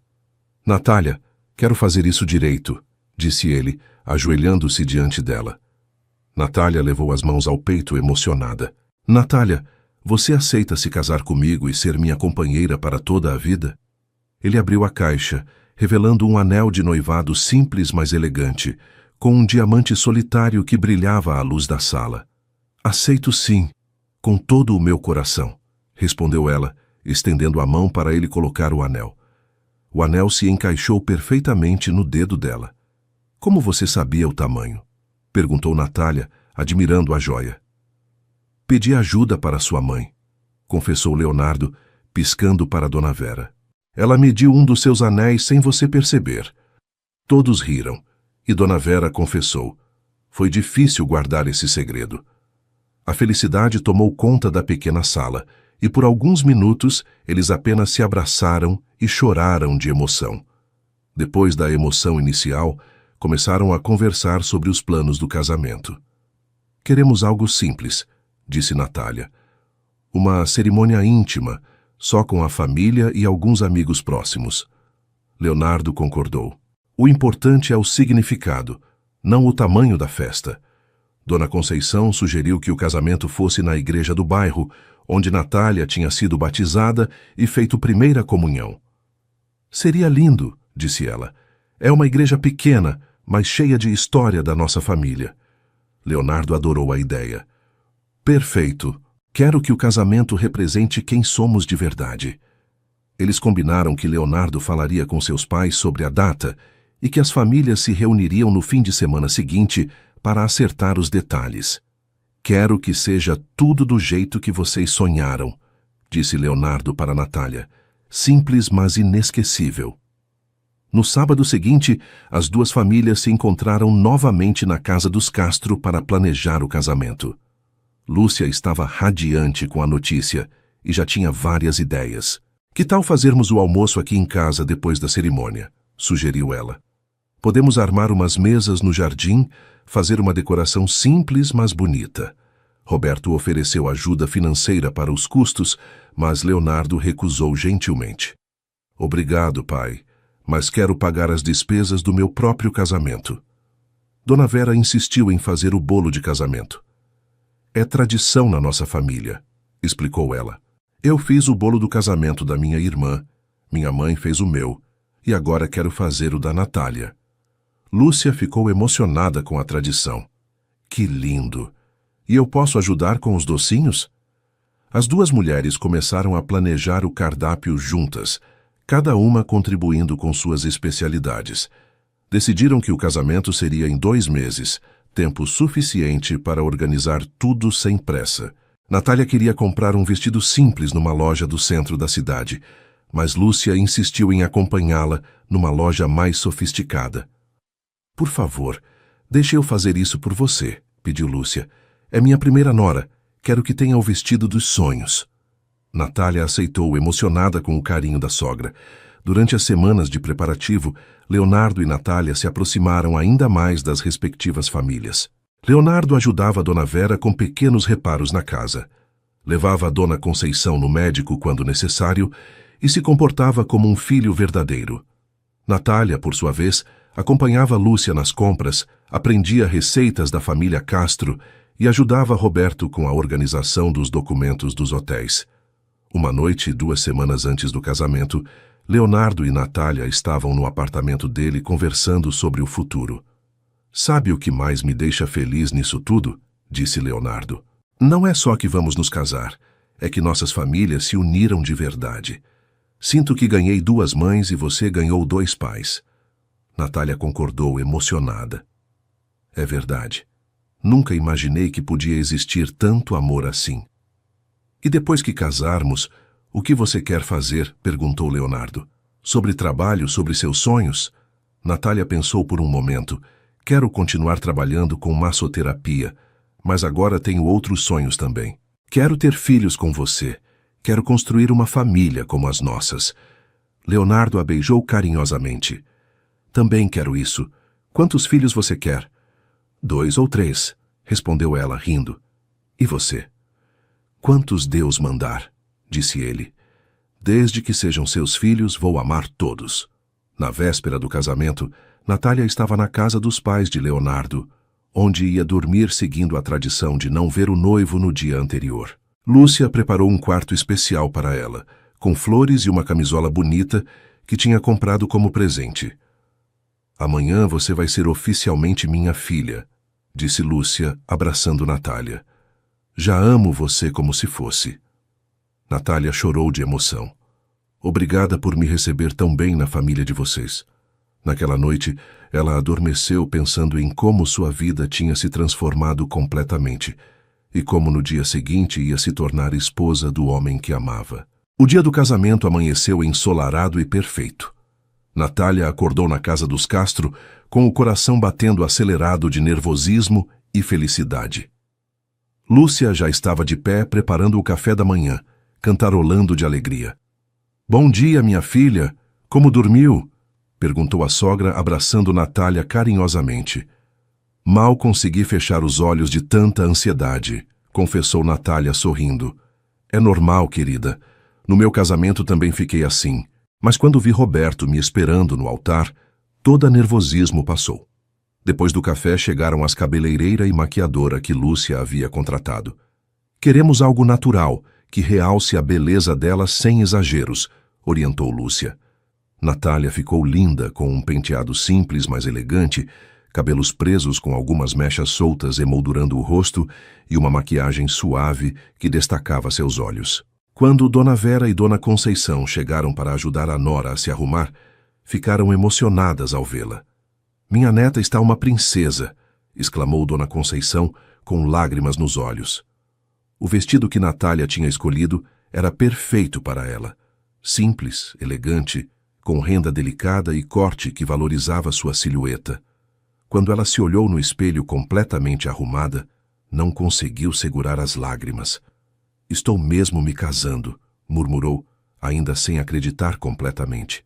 Natália, quero fazer isso direito, disse ele, ajoelhando-se diante dela. Natália levou as mãos ao peito, emocionada. Natália, você aceita se casar comigo e ser minha companheira para toda a vida? Ele abriu a caixa, revelando um anel de noivado simples, mas elegante, com um diamante solitário que brilhava à luz da sala. Aceito sim, com todo o meu coração, respondeu ela, estendendo a mão para ele colocar o anel. O anel se encaixou perfeitamente no dedo dela. Como você sabia o tamanho? Perguntou Natália, admirando a joia. Pedi ajuda para sua mãe, confessou Leonardo, piscando para Dona Vera. Ela mediu um dos seus anéis sem você perceber. Todos riram. E Dona Vera confessou. Foi difícil guardar esse segredo. A felicidade tomou conta da pequena sala, e por alguns minutos eles apenas se abraçaram e choraram de emoção. Depois da emoção inicial, começaram a conversar sobre os planos do casamento. Queremos algo simples, disse Natália. Uma cerimônia íntima, só com a família e alguns amigos próximos. Leonardo concordou. O importante é o significado, não o tamanho da festa. Dona Conceição sugeriu que o casamento fosse na igreja do bairro, onde Natália tinha sido batizada e feito primeira comunhão. Seria lindo, disse ela. É uma igreja pequena, mas cheia de história da nossa família. Leonardo adorou a ideia. Perfeito. Quero que o casamento represente quem somos de verdade. Eles combinaram que Leonardo falaria com seus pais sobre a data e que as famílias se reuniriam no fim de semana seguinte para acertar os detalhes. Quero que seja tudo do jeito que vocês sonharam, disse Leonardo para Natália. Simples, mas inesquecível. No sábado seguinte, as duas famílias se encontraram novamente na casa dos Castro para planejar o casamento. Lúcia estava radiante com a notícia e já tinha várias ideias. Que tal fazermos o almoço aqui em casa depois da cerimônia? Sugeriu ela. Podemos armar umas mesas no jardim, fazer uma decoração simples, mas bonita. Roberto ofereceu ajuda financeira para os custos, mas Leonardo recusou gentilmente. Obrigado, pai, mas quero pagar as despesas do meu próprio casamento. Dona Vera insistiu em fazer o bolo de casamento. É tradição na nossa família, explicou ela. Eu fiz o bolo do casamento da minha irmã, minha mãe fez o meu, e agora quero fazer o da Natália. Lúcia ficou emocionada com a tradição. Que lindo! E eu posso ajudar com os docinhos? As duas mulheres começaram a planejar o cardápio juntas, cada uma contribuindo com suas especialidades. Decidiram que o casamento seria em 2 meses, tempo suficiente para organizar tudo sem pressa. Natália queria comprar um vestido simples numa loja do centro da cidade, mas Lúcia insistiu em acompanhá-la numa loja mais sofisticada. Por favor, deixe eu fazer isso por você, pediu Lúcia. É minha primeira nora. Quero que tenha o vestido dos sonhos. Natália aceitou, emocionada com o carinho da sogra. Durante as semanas de preparativo, Leonardo e Natália se aproximaram ainda mais das respectivas famílias. Leonardo ajudava a Dona Vera com pequenos reparos na casa. Levava a Dona Conceição no médico quando necessário e se comportava como um filho verdadeiro. Natália, por sua vez, acompanhava Lúcia nas compras, aprendia receitas da família Castro e ajudava Roberto com a organização dos documentos dos hotéis. Uma noite, 2 semanas antes do casamento, Leonardo e Natália estavam no apartamento dele conversando sobre o futuro. Sabe o que mais me deixa feliz nisso tudo? Disse Leonardo. Não é só que vamos nos casar, é que nossas famílias se uniram de verdade. Sinto que ganhei 2 mães e você ganhou 2 pais. Natália concordou, emocionada. É verdade. Nunca imaginei que podia existir tanto amor assim. E depois que casarmos, o que você quer fazer? Perguntou Leonardo. Sobre trabalho, sobre seus sonhos? Natália pensou por um momento. Quero continuar trabalhando com massoterapia, mas agora tenho outros sonhos também. Quero ter filhos com você. Quero construir uma família como as nossas. Leonardo a beijou carinhosamente. Também quero isso. Quantos filhos você quer? 2 ou 3, respondeu ela, rindo. E você? Quantos Deus mandar, disse ele. Desde que sejam seus filhos, vou amar todos. Na véspera do casamento, Natália estava na casa dos pais de Leonardo, onde ia dormir seguindo a tradição de não ver o noivo no dia anterior. Lúcia preparou um quarto especial para ela, com flores e uma camisola bonita que tinha comprado como presente. Amanhã você vai ser oficialmente minha filha, disse Lúcia, abraçando Natália. Já amo você como se fosse. Natália chorou de emoção. Obrigada por me receber tão bem na família de vocês. Naquela noite, ela adormeceu pensando em como sua vida tinha se transformado completamente e como no dia seguinte ia se tornar esposa do homem que amava. O dia do casamento amanheceu ensolarado e perfeito. Natália acordou na casa dos Castro com o coração batendo acelerado de nervosismo e felicidade. Lúcia já estava de pé preparando o café da manhã, cantarolando de alegria. Bom dia, minha filha. Como dormiu? Perguntou a sogra, abraçando Natália carinhosamente. Mal consegui fechar os olhos de tanta ansiedade, confessou Natália sorrindo. É normal, querida. No meu casamento também fiquei assim, mas quando vi Roberto me esperando no altar, todo nervosismo passou. Depois do café chegaram as cabeleireira e maquiadora que Lúcia havia contratado. Queremos algo natural, que realce a beleza dela sem exageros, orientou Lúcia. Natália ficou linda com um penteado simples, mas elegante, cabelos presos com algumas mechas soltas emoldurando o rosto e uma maquiagem suave que destacava seus olhos. Quando Dona Vera e Dona Conceição chegaram para ajudar a nora a se arrumar, ficaram emocionadas ao vê-la. Minha neta está uma princesa, exclamou Dona Conceição com lágrimas nos olhos. O vestido que Natália tinha escolhido era perfeito para ela. Simples, elegante, com renda delicada e corte que valorizava sua silhueta. Quando ela se olhou no espelho completamente arrumada, não conseguiu segurar as lágrimas. Estou mesmo me casando, murmurou, ainda sem acreditar completamente.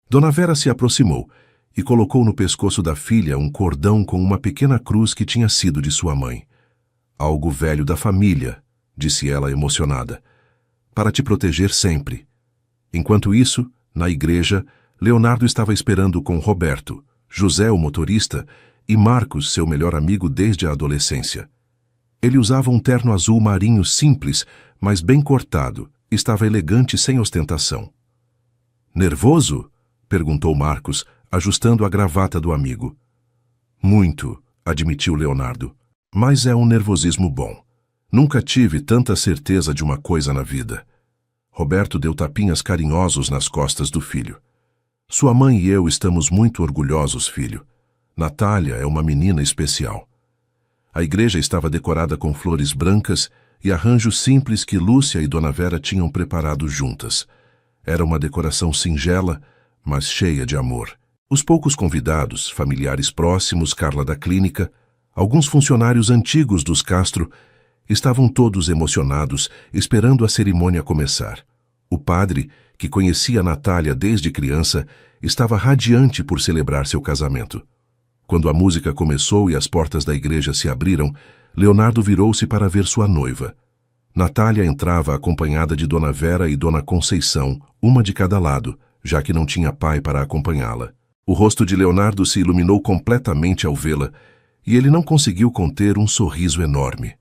Dona Vera se aproximou e colocou no pescoço da filha um cordão com uma pequena cruz que tinha sido de sua mãe. Algo velho da família, disse ela emocionada, para te proteger sempre. Enquanto isso, na igreja, Leonardo estava esperando com Roberto, José, o motorista, e Marcos, seu melhor amigo desde a adolescência. Ele usava um terno azul marinho simples, mas bem cortado. Estava elegante sem ostentação. Nervoso? Perguntou Marcos, ajustando a gravata do amigo. Muito, admitiu Leonardo. Mas é um nervosismo bom. Nunca tive tanta certeza de uma coisa na vida. Roberto deu tapinhas carinhosos nas costas do filho. Sua mãe e eu estamos muito orgulhosos, filho. Natália é uma menina especial. A igreja estava decorada com flores brancas e arranjos simples que Lúcia e Dona Vera tinham preparado juntas. Era uma decoração singela, mas cheia de amor. Os poucos convidados, familiares próximos, Carla da clínica, alguns funcionários antigos dos Castro, estavam todos emocionados, esperando a cerimônia começar. O padre, que conhecia Natália desde criança, estava radiante por celebrar seu casamento. Quando a música começou e as portas da igreja se abriram, Leonardo virou-se para ver sua noiva. Natália entrava acompanhada de Dona Vera e Dona Conceição, uma de cada lado, já que não tinha pai para acompanhá-la. O rosto de Leonardo se iluminou completamente ao vê-la, e ele não conseguiu conter um sorriso enorme.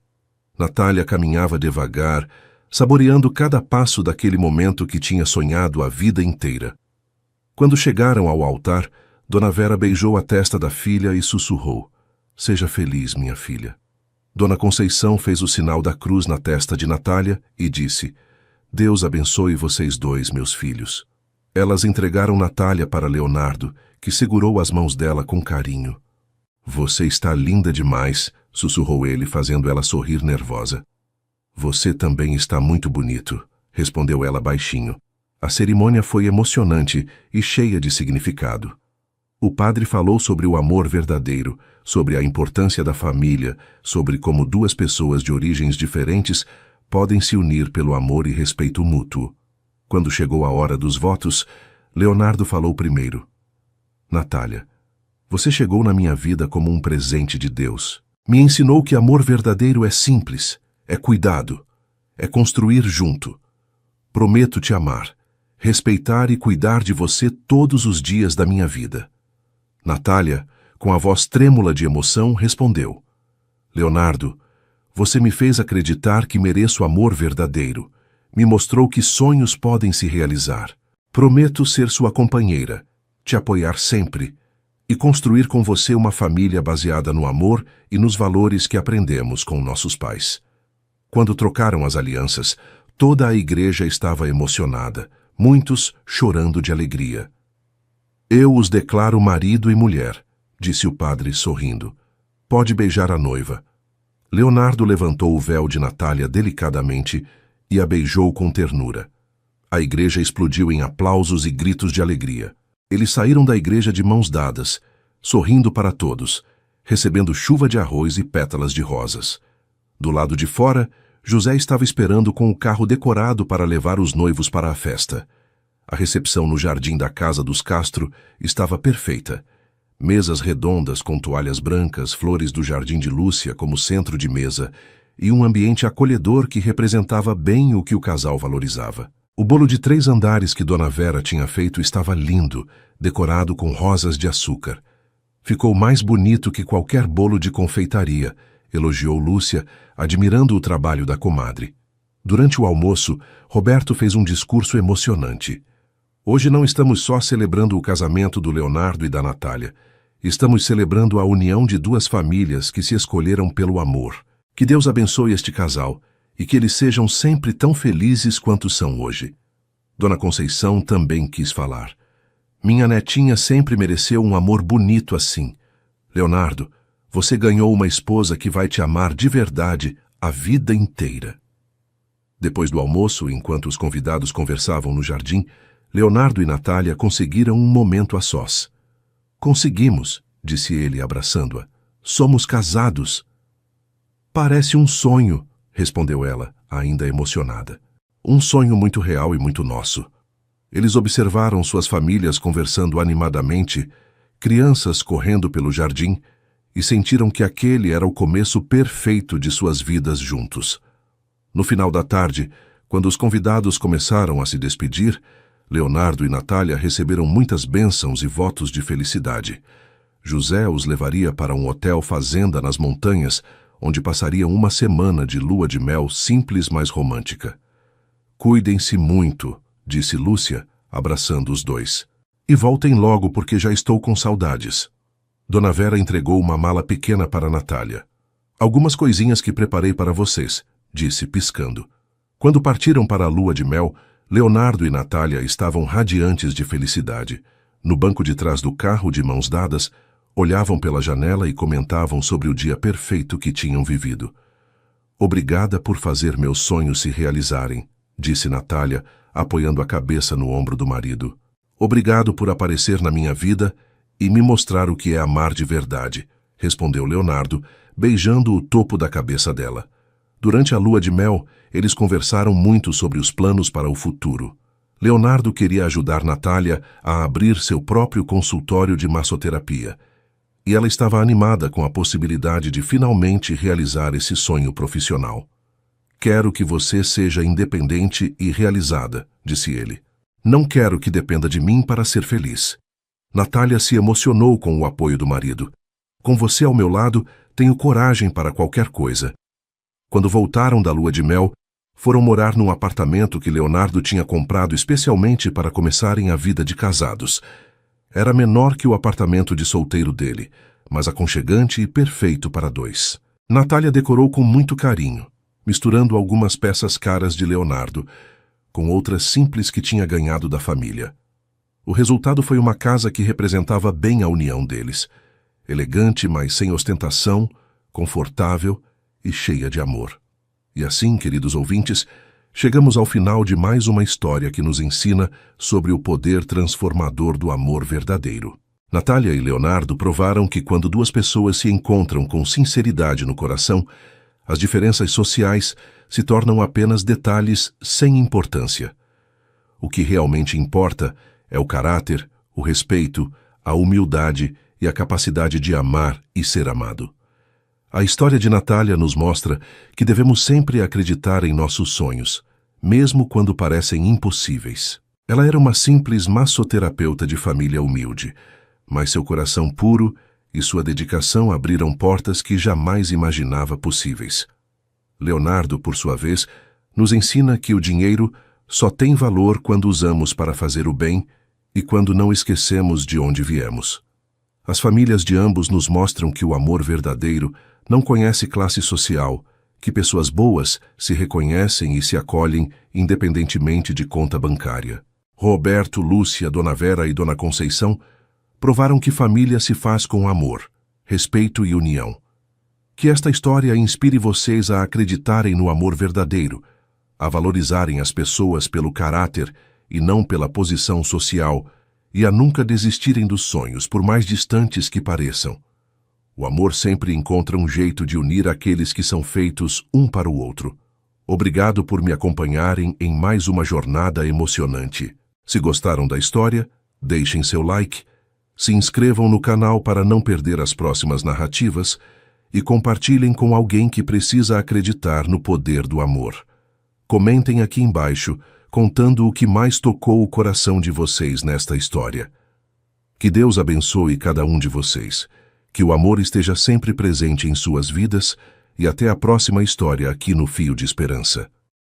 Natália caminhava devagar, saboreando cada passo daquele momento que tinha sonhado a vida inteira. Quando chegaram ao altar, Dona Vera beijou a testa da filha e sussurrou: "Seja feliz, minha filha." Dona Conceição fez o sinal da cruz na testa de Natália e disse: "Deus abençoe vocês dois, meus filhos." Elas entregaram Natália para Leonardo, que segurou as mãos dela com carinho. "Você está linda demais", sussurrou ele, fazendo ela sorrir nervosa. "Você também está muito bonito", respondeu ela baixinho. A cerimônia foi emocionante e cheia de significado. O padre falou sobre o amor verdadeiro, sobre a importância da família, sobre como duas pessoas de origens diferentes podem se unir pelo amor e respeito mútuo. Quando chegou a hora dos votos, Leonardo falou primeiro: "Natália, você chegou na minha vida como um presente de Deus. Me ensinou que amor verdadeiro é simples, é cuidado, é construir junto. Prometo te amar, respeitar e cuidar de você todos os dias da minha vida." Natália, com a voz trêmula de emoção, respondeu: "Leonardo, você me fez acreditar que mereço amor verdadeiro. Me mostrou que sonhos podem se realizar. Prometo ser sua companheira, te apoiar sempre e construir com você uma família baseada no amor e nos valores que aprendemos com nossos pais." Quando trocaram as alianças, toda a igreja estava emocionada, muitos chorando de alegria. "Eu os declaro marido e mulher", disse o padre sorrindo. "Pode beijar a noiva." Leonardo levantou o véu de Natália delicadamente e a beijou com ternura. A igreja explodiu em aplausos e gritos de alegria. Eles saíram da igreja de mãos dadas, sorrindo para todos, recebendo chuva de arroz e pétalas de rosas. Do lado de fora, José estava esperando com o carro decorado para levar os noivos para a festa. A recepção no jardim da casa dos Castro estava perfeita. Mesas redondas com toalhas brancas, flores do jardim de Lúcia como centro de mesa e um ambiente acolhedor que representava bem o que o casal valorizava. O bolo de 3 andares que Dona Vera tinha feito estava lindo, decorado com rosas de açúcar. "Ficou mais bonito que qualquer bolo de confeitaria", elogiou Lúcia, admirando o trabalho da comadre. Durante o almoço, Roberto fez um discurso emocionante. "Hoje não estamos só celebrando o casamento do Leonardo e da Natália. Estamos celebrando a união de 2 famílias que se escolheram pelo amor. Que Deus abençoe este casal e que eles sejam sempre tão felizes quanto são hoje." Dona Conceição também quis falar. "Minha netinha sempre mereceu um amor bonito assim. Leonardo, você ganhou uma esposa que vai te amar de verdade a vida inteira." Depois do almoço, enquanto os convidados conversavam no jardim, Leonardo e Natália conseguiram um momento a sós. "Conseguimos", disse ele, abraçando-a. "Somos casados." "Parece um sonho", respondeu ela, ainda emocionada. "Um sonho muito real e muito nosso." Eles observaram suas famílias conversando animadamente, crianças correndo pelo jardim, e sentiram que aquele era o começo perfeito de suas vidas juntos. No final da tarde, quando os convidados começaram a se despedir, Leonardo e Natália receberam muitas bênçãos e votos de felicidade. José os levaria para um hotel fazenda nas montanhas, onde passariam uma semana de lua de mel simples, mas romântica. "Cuidem-se muito", disse Lúcia, abraçando os dois. "E voltem logo, porque já estou com saudades." Dona Vera entregou uma mala pequena para Natália. "Algumas coisinhas que preparei para vocês", disse, piscando. Quando partiram para a lua de mel, Leonardo e Natália estavam radiantes de felicidade. No banco de trás do carro, de mãos dadas, olhavam pela janela e comentavam sobre o dia perfeito que tinham vivido. Obrigada por fazer meus sonhos se realizarem, disse Natália, apoiando a cabeça no ombro do marido. Obrigado por aparecer na minha vida e me mostrar o que é amar de verdade, respondeu Leonardo, beijando o topo da cabeça dela. Durante a lua de mel, eles conversaram muito sobre os planos para o futuro. Leonardo queria ajudar Natália a abrir seu próprio consultório de massoterapia, e ela estava animada com a possibilidade de finalmente realizar esse sonho profissional. Quero que você seja independente e realizada, disse ele. Não quero que dependa de mim para ser feliz. Natália se emocionou com o apoio do marido. Com você ao meu lado, tenho coragem para qualquer coisa. Quando voltaram da lua de mel, foram morar num apartamento que Leonardo tinha comprado especialmente para começarem a vida de casados. Era menor que o apartamento de solteiro dele, mas aconchegante e perfeito para dois. Natália decorou com muito carinho, misturando algumas peças caras de Leonardo, com outras simples que tinha ganhado da família. O resultado foi uma casa que representava bem a união deles. Elegante, mas sem ostentação, confortável e cheia de amor. E assim, queridos ouvintes, chegamos ao final de mais uma história que nos ensina sobre o poder transformador do amor verdadeiro. Natália e Leonardo provaram que quando duas pessoas se encontram com sinceridade no coração, as diferenças sociais se tornam apenas detalhes sem importância. O que realmente importa é o caráter, o respeito, a humildade e a capacidade de amar e ser amado. A história de Natália nos mostra que devemos sempre acreditar em nossos sonhos, mesmo quando parecem impossíveis. Ela era uma simples massoterapeuta de família humilde, mas seu coração puro e sua dedicação abriram portas que jamais imaginava possíveis. Leonardo, por sua vez, nos ensina que o dinheiro só tem valor quando usamos para fazer o bem e quando não esquecemos de onde viemos. As famílias de ambos nos mostram que o amor verdadeiro não conhece classe social, que pessoas boas se reconhecem e se acolhem independentemente de conta bancária. Roberto, Lúcia, Dona Vera e Dona Conceição provaram que família se faz com amor, respeito e união. Que esta história inspire vocês a acreditarem no amor verdadeiro, a valorizarem as pessoas pelo caráter e não pela posição social, e a nunca desistirem dos sonhos, por mais distantes que pareçam. O amor sempre encontra um jeito de unir aqueles que são feitos um para o outro. Obrigado por me acompanharem em mais uma jornada emocionante. Se gostaram da história, deixem seu like, se inscrevam no canal para não perder as próximas narrativas e compartilhem com alguém que precisa acreditar no poder do amor. Comentem aqui embaixo, contando o que mais tocou o coração de vocês nesta história. Que Deus abençoe cada um de vocês. Que o amor esteja sempre presente em suas vidas e até a próxima história aqui no Fio de Esperança.